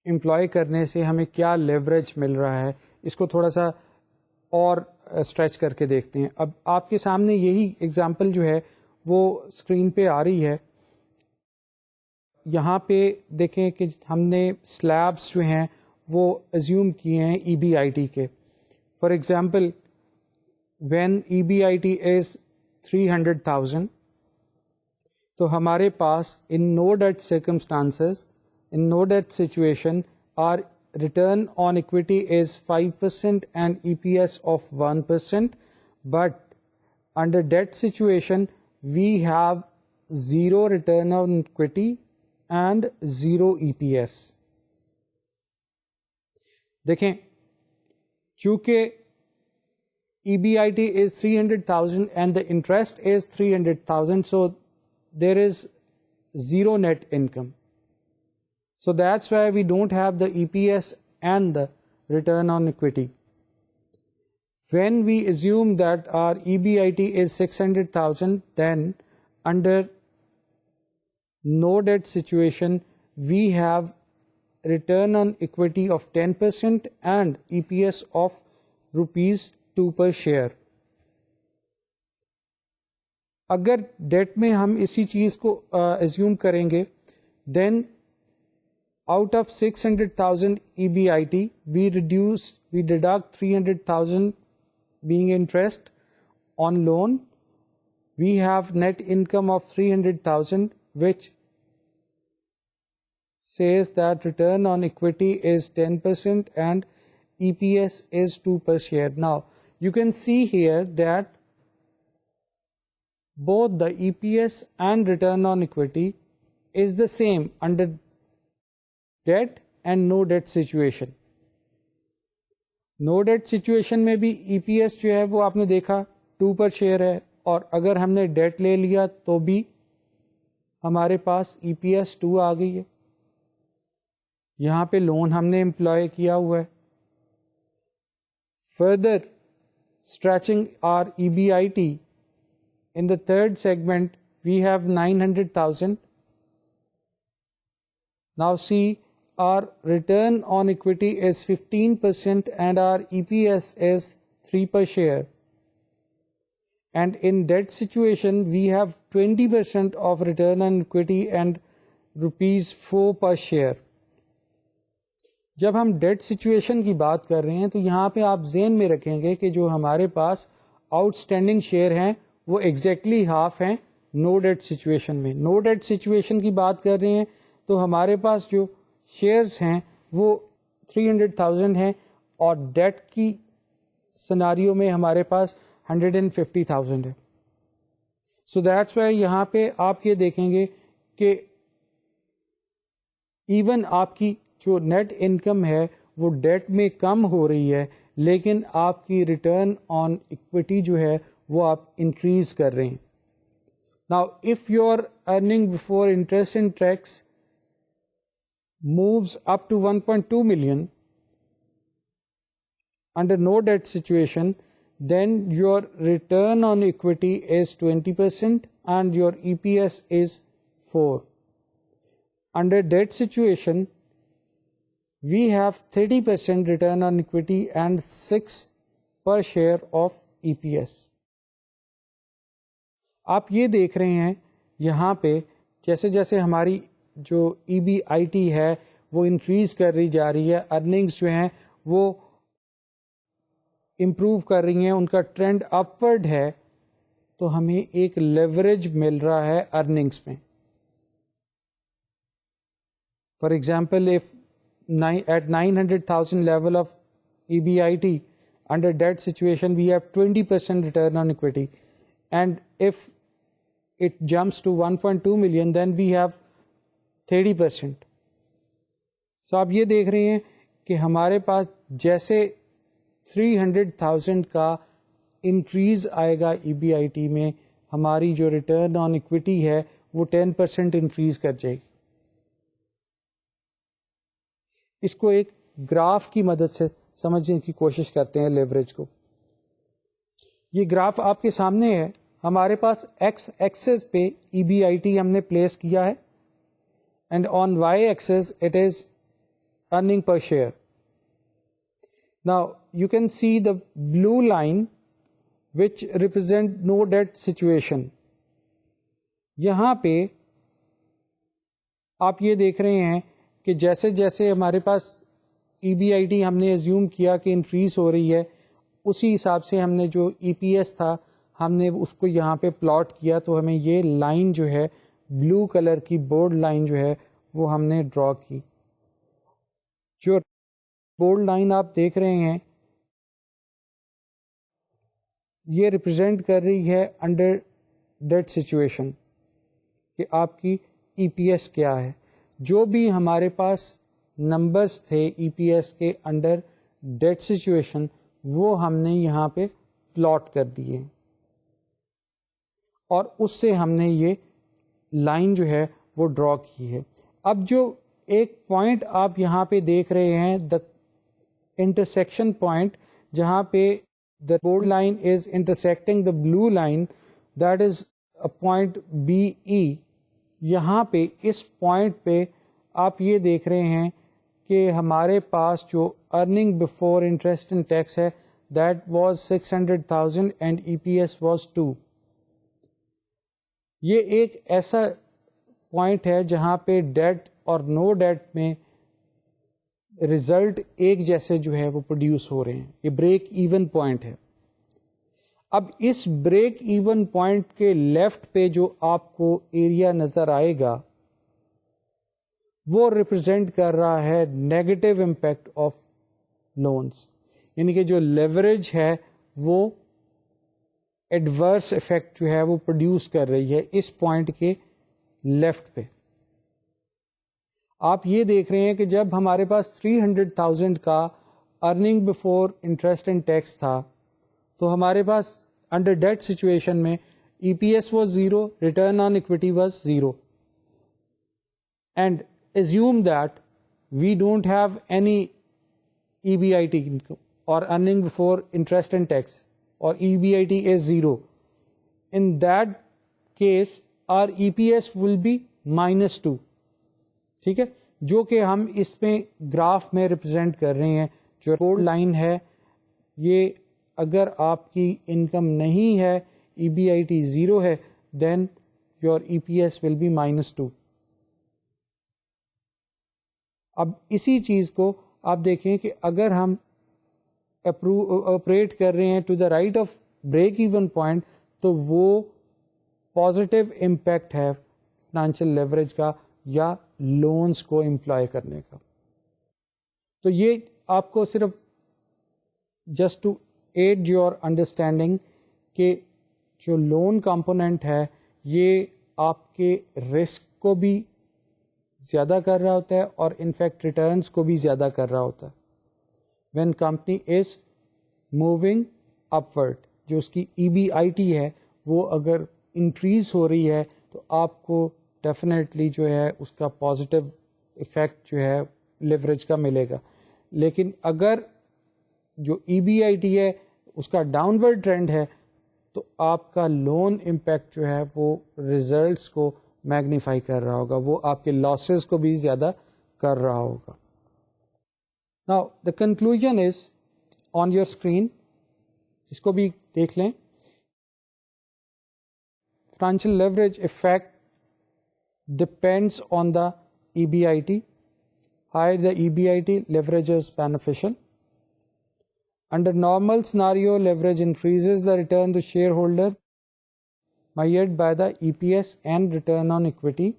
امپلائی کرنے سے ہمیں کیا لیوریج مل رہا ہے. اس کو تھوڑا سا اور اسٹریچ کر کے دیکھتے ہیں. اب آپ کے سامنے یہی ایگزامپل جو ہے وہ اسکرین پہ آ رہی ہے. یہاں پہ دیکھیں کہ ہم نے سلیبس جو ہیں وہ ایزیوم کیے ہیں ای بی آئی ٹی کے. For example when E B I T is 300,000 تو ہمارے پاس in no debt circumstances, in no debt situation, our return on equity is 5% and EPS of 1%, but under debt situation we have 0 return on equity and 0 EPS. دیکھیں چونکہ EBIT is 300,000 and the interest is 300,000, so there is 0 net income. So that's why we don't have the EPS and the return on equity. When we assume that our EBIT is 600,000, then under no debt situation, we have return on equity of 10% and EPS of rupees 2 per share. اگر date میں ہم اسی چیز کو assume کریں گے then out of 600,000 EBIT, we deduct 300,000 being interest on loan. We have net income of 300,000, which says that return on equity is 10% and EPS is 2 per share. Now, you can see here that both the EPS and return on equity is the same under debt and no debt situation. No debt situation میں بھی ای P S جو ہے وہ آپ نے دیکھا 2 پر share ہے، اور اگر ہم نے ڈیٹ لے لیا تو بھی ہمارے پاس ای پی ایس 2 آ گئی ہے. یہاں پہ لون ہم نے امپلائی کیا ہوا ہے. Further stretching R E B I T in the third segment we have 900,000 Now see, our return on equity is 15% and our EPS is 3 per share. And in debt situation, we have 20% of return on equity and rupees 4 per share. جب ہم date situation کی بات کر رہے ہیں تو یہاں پہ آپ ذہن میں رکھیں گے کہ جو ہمارے پاس آؤٹ اسٹینڈنگ شیئر ہیں وہ ایگزیکٹلی ہاف ہیں نو ڈیٹ سچویشن میں. نو ڈیٹ سچویشن کی بات کر رہے ہیں تو ہمارے پاس جو شیئرز ہیں وہ 300,000 ہیں اور ڈیٹ کی سناریو میں ہمارے پاس 150,000 ہے. سو دیٹس وائی یہاں پہ آپ یہ دیکھیں گے کہ ایون آپ کی جو نیٹ انکم ہے وہ ڈیٹ میں کم ہو رہی ہے لیکن آپ کی ریٹرن آن اکویٹی جو ہے وہ آپ انکریز کر رہے ہیں. Now if your earning before interest and tax moves up to 1.2 million under no debt situation, then your return on equity is 20% and your EPS is 4. Under debt situation, we have 30% return on equity and 6 per share of EPS. آپ یہ دیکھ رہے ہیں یہاں پہ جیسے جیسے ہماری جو ای بی آئی ٹی ہے وہ انکریز کر رہی جا رہی ہے, ارننگس جو ہیں وہ امپروو کر رہی ہیں, ان کا ٹرینڈ اپورڈ ہے, تو ہمیں ایک لیوریج مل رہا ہے ارننگس میں. For example if at 900,000 level of E B I T under debt situation we have 20% return on equity and if it jumps to 1.2 million then we have 30%. So آپ یہ دیکھ رہے ہیں کہ ہمارے پاس جیسے 300,000 کا انکریز آئے گا ای بی آئی ٹی میں, ہماری جو ریٹرن آن اکویٹی ہے وہ 10% انکریز کر جائے گی. اس کو ایک گراف کی مدد سے سمجھنے کی کوشش کرتے ہیں لیوریج کو. یہ گراف آپ کے سامنے ہے. ہمارے پاس ایکس ایکسس پہ ای بی آئی ٹی ہم نے پلیس کیا ہے and on Y axis it is earning per share. Now you can see the blue line which represent no debt situation. یہاں پہ آپ یہ دیکھ رہے ہیں کہ جیسے جیسے ہمارے پاس ای بی آئی ٹی ہم نے ایزیوم کیا کہ انکریز ہو رہی ہے, اسی حساب سے ہم نے جو ای پی ایس تھا ہم نے اس کو یہاں پہ پلاٹ کیا, تو ہمیں یہ لائن جو ہے بلو کلر کی بورڈ لائن جو ہے وہ ہم نے ڈرا کی. جو بورڈ لائن آپ دیکھ رہے ہیں یہ ریپرزینٹ کر رہی ہے انڈر ڈیٹ سچویشن کہ آپ کی ای پی ایس کیا ہے. جو بھی ہمارے پاس نمبرز تھے ای پی ایس کے انڈر ڈیٹ سچویشن وہ ہم نے یہاں پہ پلاٹ کر دیے اور اس سے ہم نے یہ لائن جو ہے وہ ڈرا کی ہے. اب جو ایک پوائنٹ آپ یہاں پہ دیکھ رہے ہیں دا انٹرسیکشن پوائنٹ, جہاں پہ the board line is intersecting the blue line, that is a point B E. یہاں پہ اس پوائنٹ پہ آپ یہ دیکھ رہے ہیں کہ ہمارے پاس جو earning before interest and tax ہے that was 600,000 and E P S was 2. یہ ایک ایسا پوائنٹ ہے جہاں پہ ڈیٹ اور نو ڈیٹ میں رزلٹ ایک جیسے جو ہے وہ پروڈیوس ہو رہے ہیں. یہ بریک ایون پوائنٹ ہے. اب اس بریک ایون پوائنٹ کے لیفٹ پہ جو آپ کو ایریا نظر آئے گا وہ ریپرزینٹ کر رہا ہے نیگیٹو امپیکٹ آف لونس, یعنی کہ جو لیوریج ہے وہ ایڈورس افیکٹ جو ہے وہ پروڈیوس کر رہی ہے اس پوائنٹ کے لیفٹ پہ. آپ یہ دیکھ رہے ہیں کہ جب ہمارے پاس 300,000 کا earning before interest and tax تھا تو ہمارے پاس انڈر ڈیٹ سچویشن میں E P S was 0, return on equity was 0, and assume that we don't have any EBIT income or earning before interest and tax, or EBIT is 0. In that case, our EPS will be -2. ٹھیک ہے, جو کہ ہم اس میں graph میں represent کر رہے ہیں. جو کولڈ لائن ہے یہ اگر آپ کی انکم نہیں ہے, EBIT 0 ہے, دین یور EPS ول بی -2. اب اسی چیز کو آپ دیکھیں کہ اگر ہم آپریٹ کر رہے ہیں to the right of break even point, تو وہ پازیٹیو امپیکٹ ہے فائنینشیل لیوریج کا یا لونز کو امپلائی کرنے کا. تو یہ آپ کو صرف just to add your understanding کہ جو لون کمپوننٹ ہے یہ آپ کے رسک کو بھی زیادہ کر رہا ہوتا ہے اور انفیکٹ ریٹرنس کو بھی زیادہ کر رہا ہوتا ہے. When company is moving upward, جو اس کی EBIT ہے وہ اگر انکریز ہو رہی ہے تو آپ کو ڈیفینیٹلی جو ہے اس کا پازیٹیو ایفیکٹ جو ہے لیوریج کا ملے گا. لیکن اگر جو EBIT ہے اس کا ڈاؤن ورڈ ٹرینڈ ہے تو آپ کا لون امپیکٹ جو ہے وہ ریزلٹس کو میگنیفائی کر رہا ہوگا, وہ آپ کے لاسز کو بھی زیادہ کر رہا ہوگا. Now the conclusion is on your screen, اس کو بھی دیکھ لیں. Financial leverage effect depends on the EBIT. Higher the EBIT, leverage is beneficial. Under normal scenario, leverage increases the return to shareholder measured by the EPS and return on equity,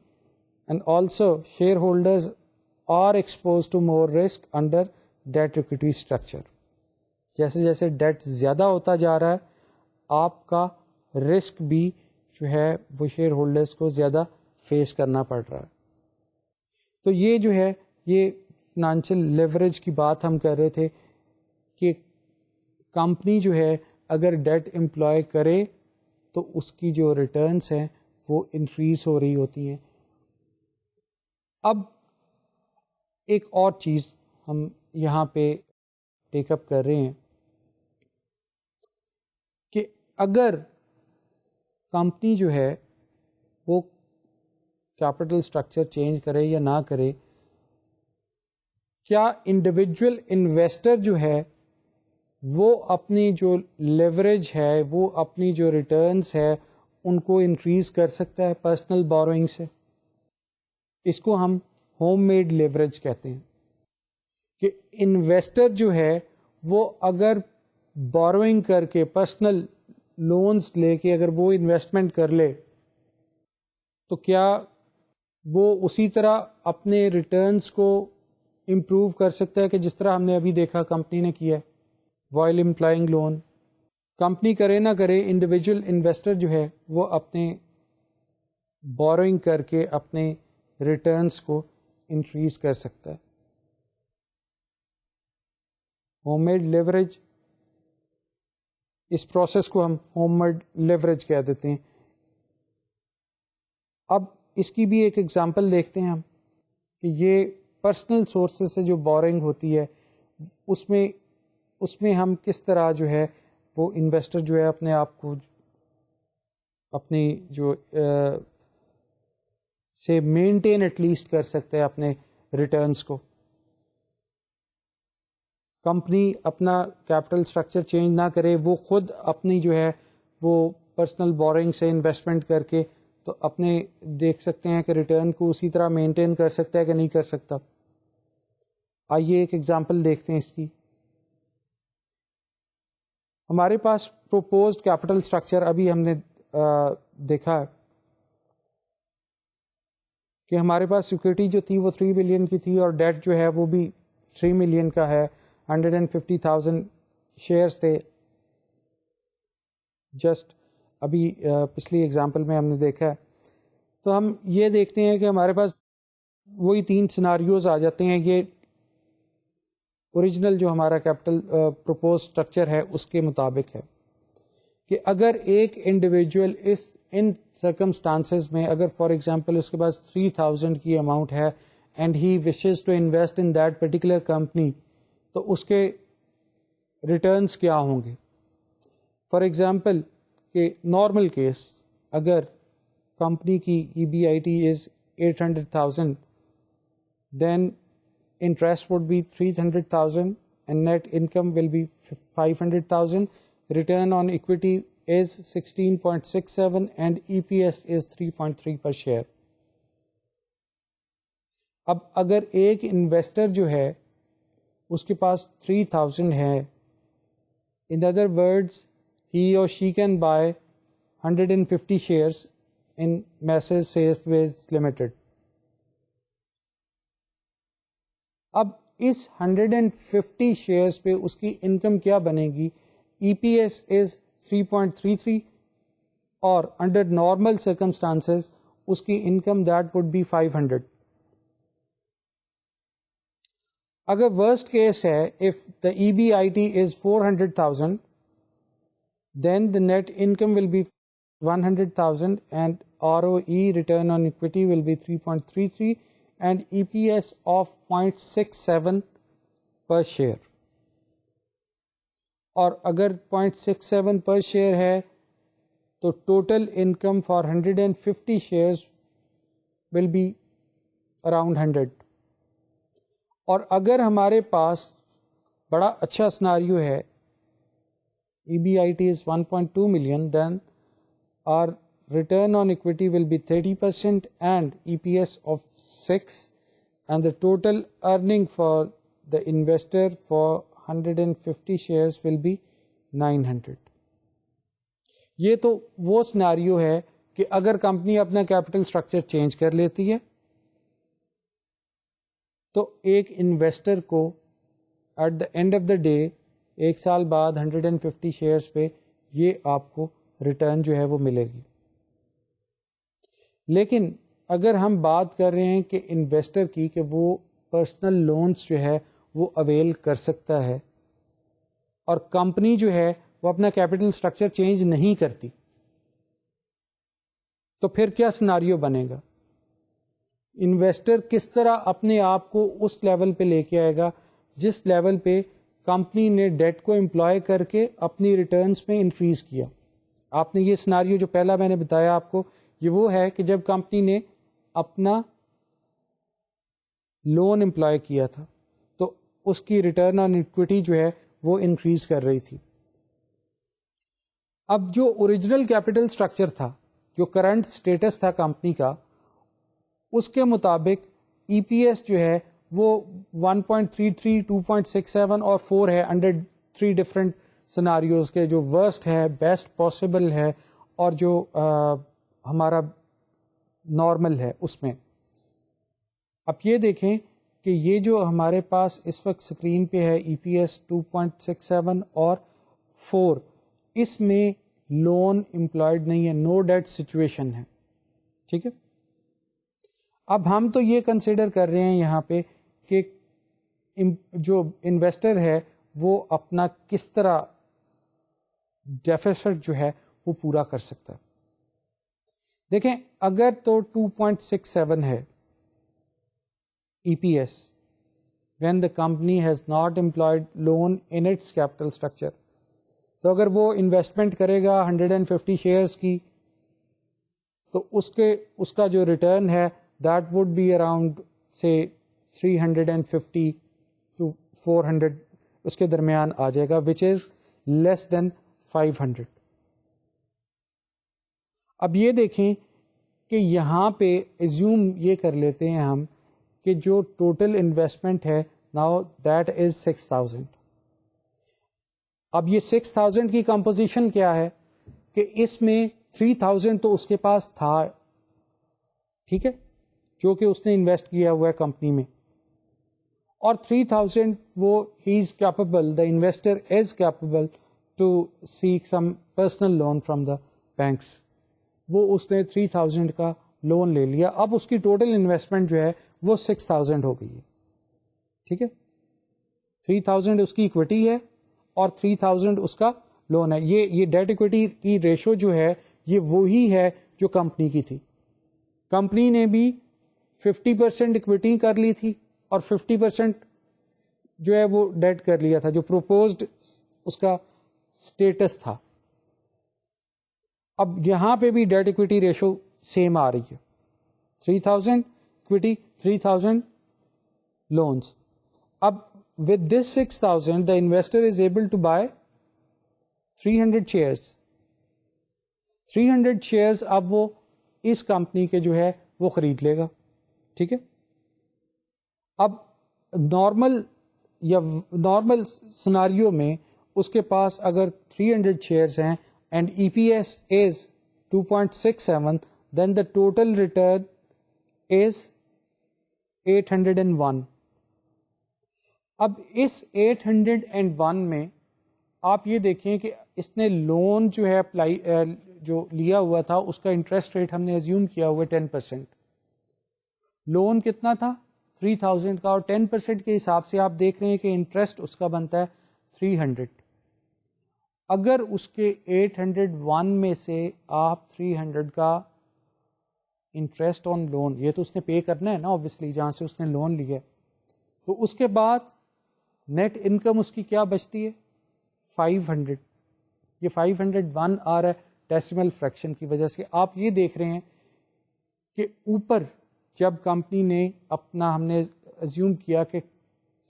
and also shareholders are exposed to more risk under debt equity structure. جیسے جیسے date زیادہ ہوتا جا رہا ہے آپ کا risk بھی جو ہے وہ شیئر ہولڈرز کو زیادہ فیس کرنا پڑ رہا ہے. تو یہ جو ہے یہ فائنینشیل لیوریج کی بات ہم کر رہے تھے کہ کمپنی جو ہے اگر ڈیٹ امپلائی کرے تو اس کی جو ریٹرنس ہیں وہ انکریز ہو رہی ہوتی ہیں. اب ایک اور چیز ہم یہاں پہ ٹیک اپ کر رہے ہیں کہ اگر کمپنی جو ہے وہ کیپٹل اسٹرکچر چینج کرے یا نہ کرے, کیا انڈیویجول انویسٹر جو ہے وہ اپنی جو لیوریج ہے وہ اپنی جو ریٹرنس ہے ان کو انکریز کر سکتا ہے پرسنل بوروئنگ سے؟ اس کو ہم ہوم میڈ لیوریج کہتے ہیں کہ انویسٹر جو ہے وہ اگر بوروئنگ کر کے پرسنل لونز لے کے اگر وہ انویسٹمنٹ کر لے تو کیا وہ اسی طرح اپنے ریٹرنس کو امپروو کر سکتا ہے کہ جس طرح ہم نے ابھی دیکھا کمپنی نے کیا ہے وائل امپلائنگ لون. کمپنی کرے نہ کرے انڈیویجول انویسٹر جو ہے وہ اپنے بوروئنگ کر کے اپنے ریٹرنس کو انکریز کر سکتا ہے. ہوم میڈ لیوریج, اس پروسیس کو ہم ہوم میڈ لیوریج کہہ دیتے ہیں. اب اس کی بھی ایک ایگزامپل دیکھتے ہیں ہم کہ یہ پرسنل سورسز سے جو بورنگ ہوتی ہے اس میں ہم کس طرح جو ہے وہ انویسٹر جو ہے اپنے آپ کو اپنی جو سے مینٹین ایٹ لیسٹ کر سکتے ہیں اپنے ریٹرنس کو. کمپنی اپنا کیپٹل اسٹرکچر چینج نہ کرے, وہ خود اپنی جو ہے وہ پرسنل بورنگ سے انویسٹمنٹ کر کے تو اپنے دیکھ سکتے ہیں کہ ریٹرن کو اسی طرح مینٹین کر سکتا ہے کہ نہیں کر سکتا. آئیے ایک ایگزامپل دیکھتے ہیں اس کی. ہمارے پاس پروپوزڈ کیپٹل اسٹرکچر ابھی ہم نے دیکھا کہ ہمارے پاس سیکورٹی جو تھی وہ 3 بلین کی تھی اور ڈیٹ جو ہے وہ بھی 3 ملین کا ہے. 150,000 شیئرس تھے. جسٹ ابھی پچھلی ایگزامپل میں ہم نے دیکھا ہے. تو ہم یہ دیکھتے ہیں کہ ہمارے پاس وہی 3 سیناریوز آ جاتے ہیں. یہ اوریجنل جو ہمارا کیپٹل پروپوز اسٹرکچر ہے اس کے مطابق ہے کہ اگر ایک انڈیویجول ان سرکمسٹانسز میں اگر فار ایگزامپل اس کے پاس 3,000 کی اماؤنٹ ہے and he wishes to invest in that particular company, تو اس کے ریٹرنس کیا ہوں گے. فار ایگزامپل کہ نارمل کیس اگر کمپنی کی EBIT is 800,000, then interest would be 300,000 and net income will be 500,000. Return on equity is 16.67 and EPS is 3.3 per share. اب اگر ایک انویسٹر جو ہے اس کے پاس 3000 ہے, in other words he or she can buy 150 shares in Messrs Safeways Limited. اب اس 150 shares پہ اس کی انکم کیا بنے گی؟ EPS is 3.33 اور انڈر نارمل سرکمسٹانسز اس کی انکم دیٹ وڈ بی 500. اگر ورسٹ کیس ہے, if the EBIT is 400,000 then the net income will be 100,000 and ROE, return on equity, will be 3.33 and EPS of 0.67 per share. اور اگر 0.67 پر share ہے تو total income for 150 shares will be around 100. اور اگر ہمارے پاس بڑا اچھا سناریو ہے, EBIT is 1.2 million, then our return on equity will be 30% and EPS of 6 and the total earning for the investor for 150 shares will be 900. یہ تو وہ scenario ہے کہ اگر کمپنی اپنا کیپٹل سٹرکچر چینج کر لیتی ہے تو ایک انویسٹر کو at the end of the day ایک سال بعد 150 شیئرس پہ یہ آپ کو ریٹرن جو ہے وہ ملے گی. لیکن اگر ہم بات کر رہے ہیں کہ انویسٹر کی کہ وہ پرسنل لونز جو ہے وہ اویل کر سکتا ہے اور کمپنی جو ہے وہ اپنا کیپٹل سٹرکچر چینج نہیں کرتی, تو پھر کیا سناریو بنے گا؟ انویسٹر کس طرح اپنے آپ کو اس لیول پہ لے کے آئے گا جس لیول پہ کمپنی نے ڈیٹ کو امپلائی کر کے اپنی ریٹرنز میں انکریز کیا؟ آپ نے یہ سناریو جو پہلا میں نے بتایا آپ کو, یہ وہ ہے کہ جب کمپنی نے اپنا لون امپلائی کیا تھا تو اس کی ریٹرن آن ایکویٹی جو ہے وہ انکریز کر رہی تھی. اب جو اوریجنل کیپٹل سٹرکچر تھا, جو کرنٹ سٹیٹس تھا کمپنی کا, اس کے مطابق ای پی ایس جو ہے وہ 1.33, 2.67 اور 4 ہے انڈر 3 ڈفرینٹ سناریوز کے, جو ورسٹ ہے, بیسٹ پاسبل ہے اور جو ہمارا نارمل ہے اس میں. اب یہ دیکھیں کہ یہ جو ہمارے پاس اس وقت اسکرین پہ ہے ای پی ایس 2.67 اور 4, اس میں لون امپلائڈ نہیں ہے, نو ڈیٹ سچویشن ہے. ٹھیک ہے, اب ہم تو یہ کنسیڈر کر رہے ہیں یہاں پہ کہ جو انویسٹر ہے وہ اپنا کس طرح ڈیفیسٹ جو ہے وہ پورا کر سکتا ہے. دیکھیں اگر تو 2.67 ہے EPS when the company has not employed loan in its capital structure, تو اگر وہ انویسٹمنٹ کرے گا 150 شیئرس کی تو اس کا جو ریٹرن ہے that would be around say 350 to 400 اس کے درمیان آ جائے گا, which is less than 500. اب یہ دیکھیں کہ یہاں پہ ایزیوم یہ کر لیتے ہیں ہم کہ جو ٹوٹل انویسٹمنٹ ہے now that is 6000. اب یہ 6000 کی کمپوزیشن کیا ہے کہ اس میں 3000 تو اس کے پاس تھا, ٹھیک ہے, جو کہ اس نے انویسٹ کیا ہوا ہے کمپنی میں, اور 3000 وہ ہی is capable, the investor is capable to seek some personal loan from the banks. وہ اس نے 3000 کا لون لے لیا, اب اس کی ٹوٹل انویسٹمنٹ جو ہے وہ 6000 ہو گئی ہے. ٹھیک ہے, 3000 اس کی ایکویٹی ہے اور 3000 اس کا لون ہے. یہ ڈیٹ ایکویٹی کی ریشو جو ہے یہ وہی ہے جو کمپنی کی تھی. کمپنی نے بھی 50% اکویٹی کر لی تھی اور 50% جو ہے وہ ڈیٹ کر لیا تھا, جو پروپوزڈ اس کا اسٹیٹس تھا. اب یہاں پہ بھی ڈیٹ ایکویٹی ریشو سیم آ رہی ہے, 3000 اکویٹی, 3000 loans. اب with this 6,000 the investor is able to buy 300 shares. 300 shares اب وہ اس کمپنی کے جو ہے وہ خرید لے گا. ٹھیک ہے. اب نارمل سناریو میں اس کے پاس اگر 300 شیئرس ہیں and E P S is 2.67 then the total return is 801. اب اس 801 میں آپ یہ دیکھیں کہ اس نے لون جو ہے اپلائی جو لیا ہوا تھا اس کا انٹرسٹ ریٹ ہم نے ایزیوم کیا ہوا 10%. لون کتنا تھا 3000 کا, اور 10% کے حساب سے آپ دیکھ رہے ہیں کہ انٹرسٹ اس کا بنتا ہے 300. اگر اس کے 801 میں سے آپ 300 کا انٹرسٹ آن لون, یہ تو اس نے پے کرنا ہے نا obviously جہاں سے اس نے لون لیا, تو اس کے بعد نیٹ انکم اس کی کیا بچتی ہے 500. یہ 501 آ رہا ہے ڈیسیمل فریکشن کی وجہ سے. آپ یہ دیکھ رہے ہیں کہ اوپر جب کمپنی نے اپنا ہم نے ایزیوم کیا کہ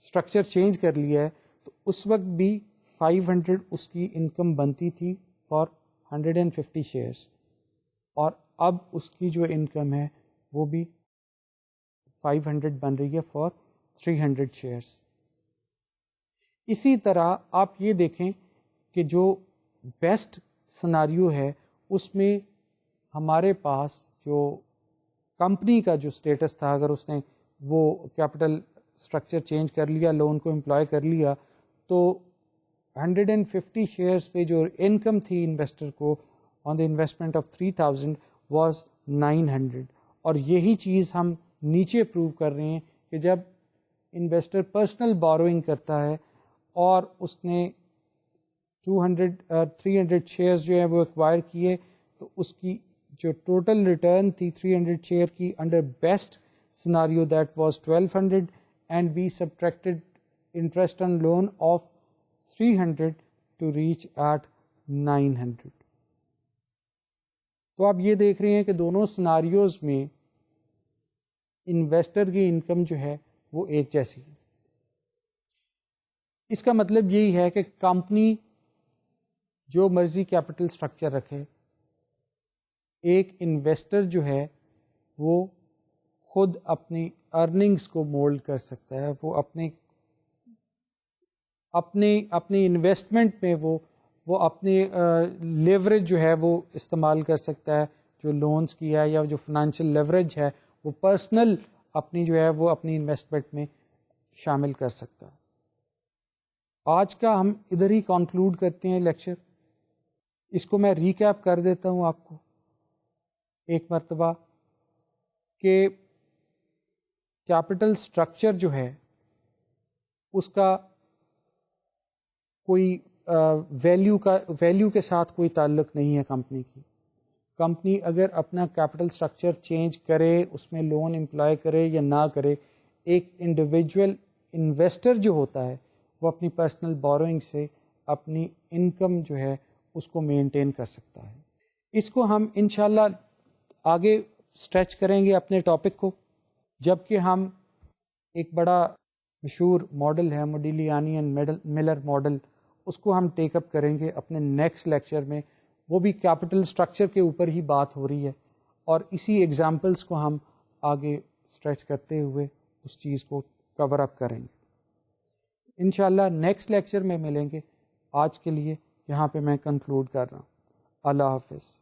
اسٹرکچر چینج کر لیا ہے تو اس وقت بھی 500 اس کی انکم بنتی تھی فار 150 شیئرس, اور اب اس کی جو انکم ہے وہ بھی 500 بن رہی ہے فار 300 شیئرس. اسی طرح آپ یہ دیکھیں کہ جو بیسٹ سناریو ہے اس میں ہمارے پاس جو کمپنی کا جو سٹیٹس تھا, اگر اس نے وہ کیپٹل اسٹرکچر چینج کر لیا, لون کو امپلائی کر لیا, تو 150 شیئرس پہ جو انکم تھی انویسٹر کو آن دا انویسٹمنٹ آف 3000 واز 900. اور یہی چیز ہم نیچے پروو کر رہے ہیں کہ جب انویسٹر پرسنل بوروئنگ کرتا ہے اور اس نے 300 شیئرز جو ہیں وہ ایکوائر کیے, تو اس کی جو ٹوٹل ریٹرن تھی 300 شیئر کی under best scenario that was 1200 and be subtracted interest on loan of 300 to reach at 900. تو آپ یہ دیکھ رہے ہیں کہ دونوں سناریوز میں انویسٹر کی انکم جو ہے وہ ایک جیسی ہے. اس کا مطلب یہی ہے کہ کمپنی جو مرضی کیپٹل اسٹرکچر رکھے, ایک انویسٹر جو ہے وہ خود اپنی ارننگز کو مولڈ کر سکتا ہے, وہ اپنی انویسٹمنٹ میں وہ اپنی لیوریج جو ہے وہ استعمال کر سکتا ہے, جو لونز کی ہے یا جو فائنینشیل لیوریج ہے وہ پرسنل اپنی جو ہے وہ اپنی انویسٹمنٹ میں شامل کر سکتا ہے. آج کا ہم ادھر ہی کنکلوڈ کرتے ہیں لیکچر. اس کو میں ریکیپ کر دیتا ہوں آپ کو ایک مرتبہ کہ کیپٹل اسٹرکچر جو ہے اس کا کوئی ویلیو کے ساتھ کوئی تعلق نہیں ہے کمپنی کی. کمپنی اگر اپنا کیپٹل اسٹرکچر چینج کرے, اس میں لون امپلائی کرے یا نہ کرے, ایک انڈیویجول انویسٹر جو ہوتا ہے وہ اپنی پرسنل بوروئنگ سے اپنی انکم جو ہے اس کو مینٹین کر سکتا ہے. اس کو ہم انشاءاللہ آگے اسٹریچ کریں گے اپنے ٹاپک کو, جبکہ ہم ایک بڑا مشہور ماڈل ہے موڈیلیانی اینڈ ملر ماڈل, اس کو ہم ٹیک اپ کریں گے اپنے نیکسٹ لیکچر میں. وہ بھی کیپٹل اسٹرکچر کے اوپر ہی بات ہو رہی ہے, اور اسی ایگزامپلس کو ہم آگے اسٹریچ کرتے ہوئے اس چیز کو کور اپ کریں گے. انشاءاللہ نیکسٹ لیکچر میں ملیں گے. آج کے لیے یہاں پہ میں کنکلوڈ کر رہا ہوں. اللہ حافظ.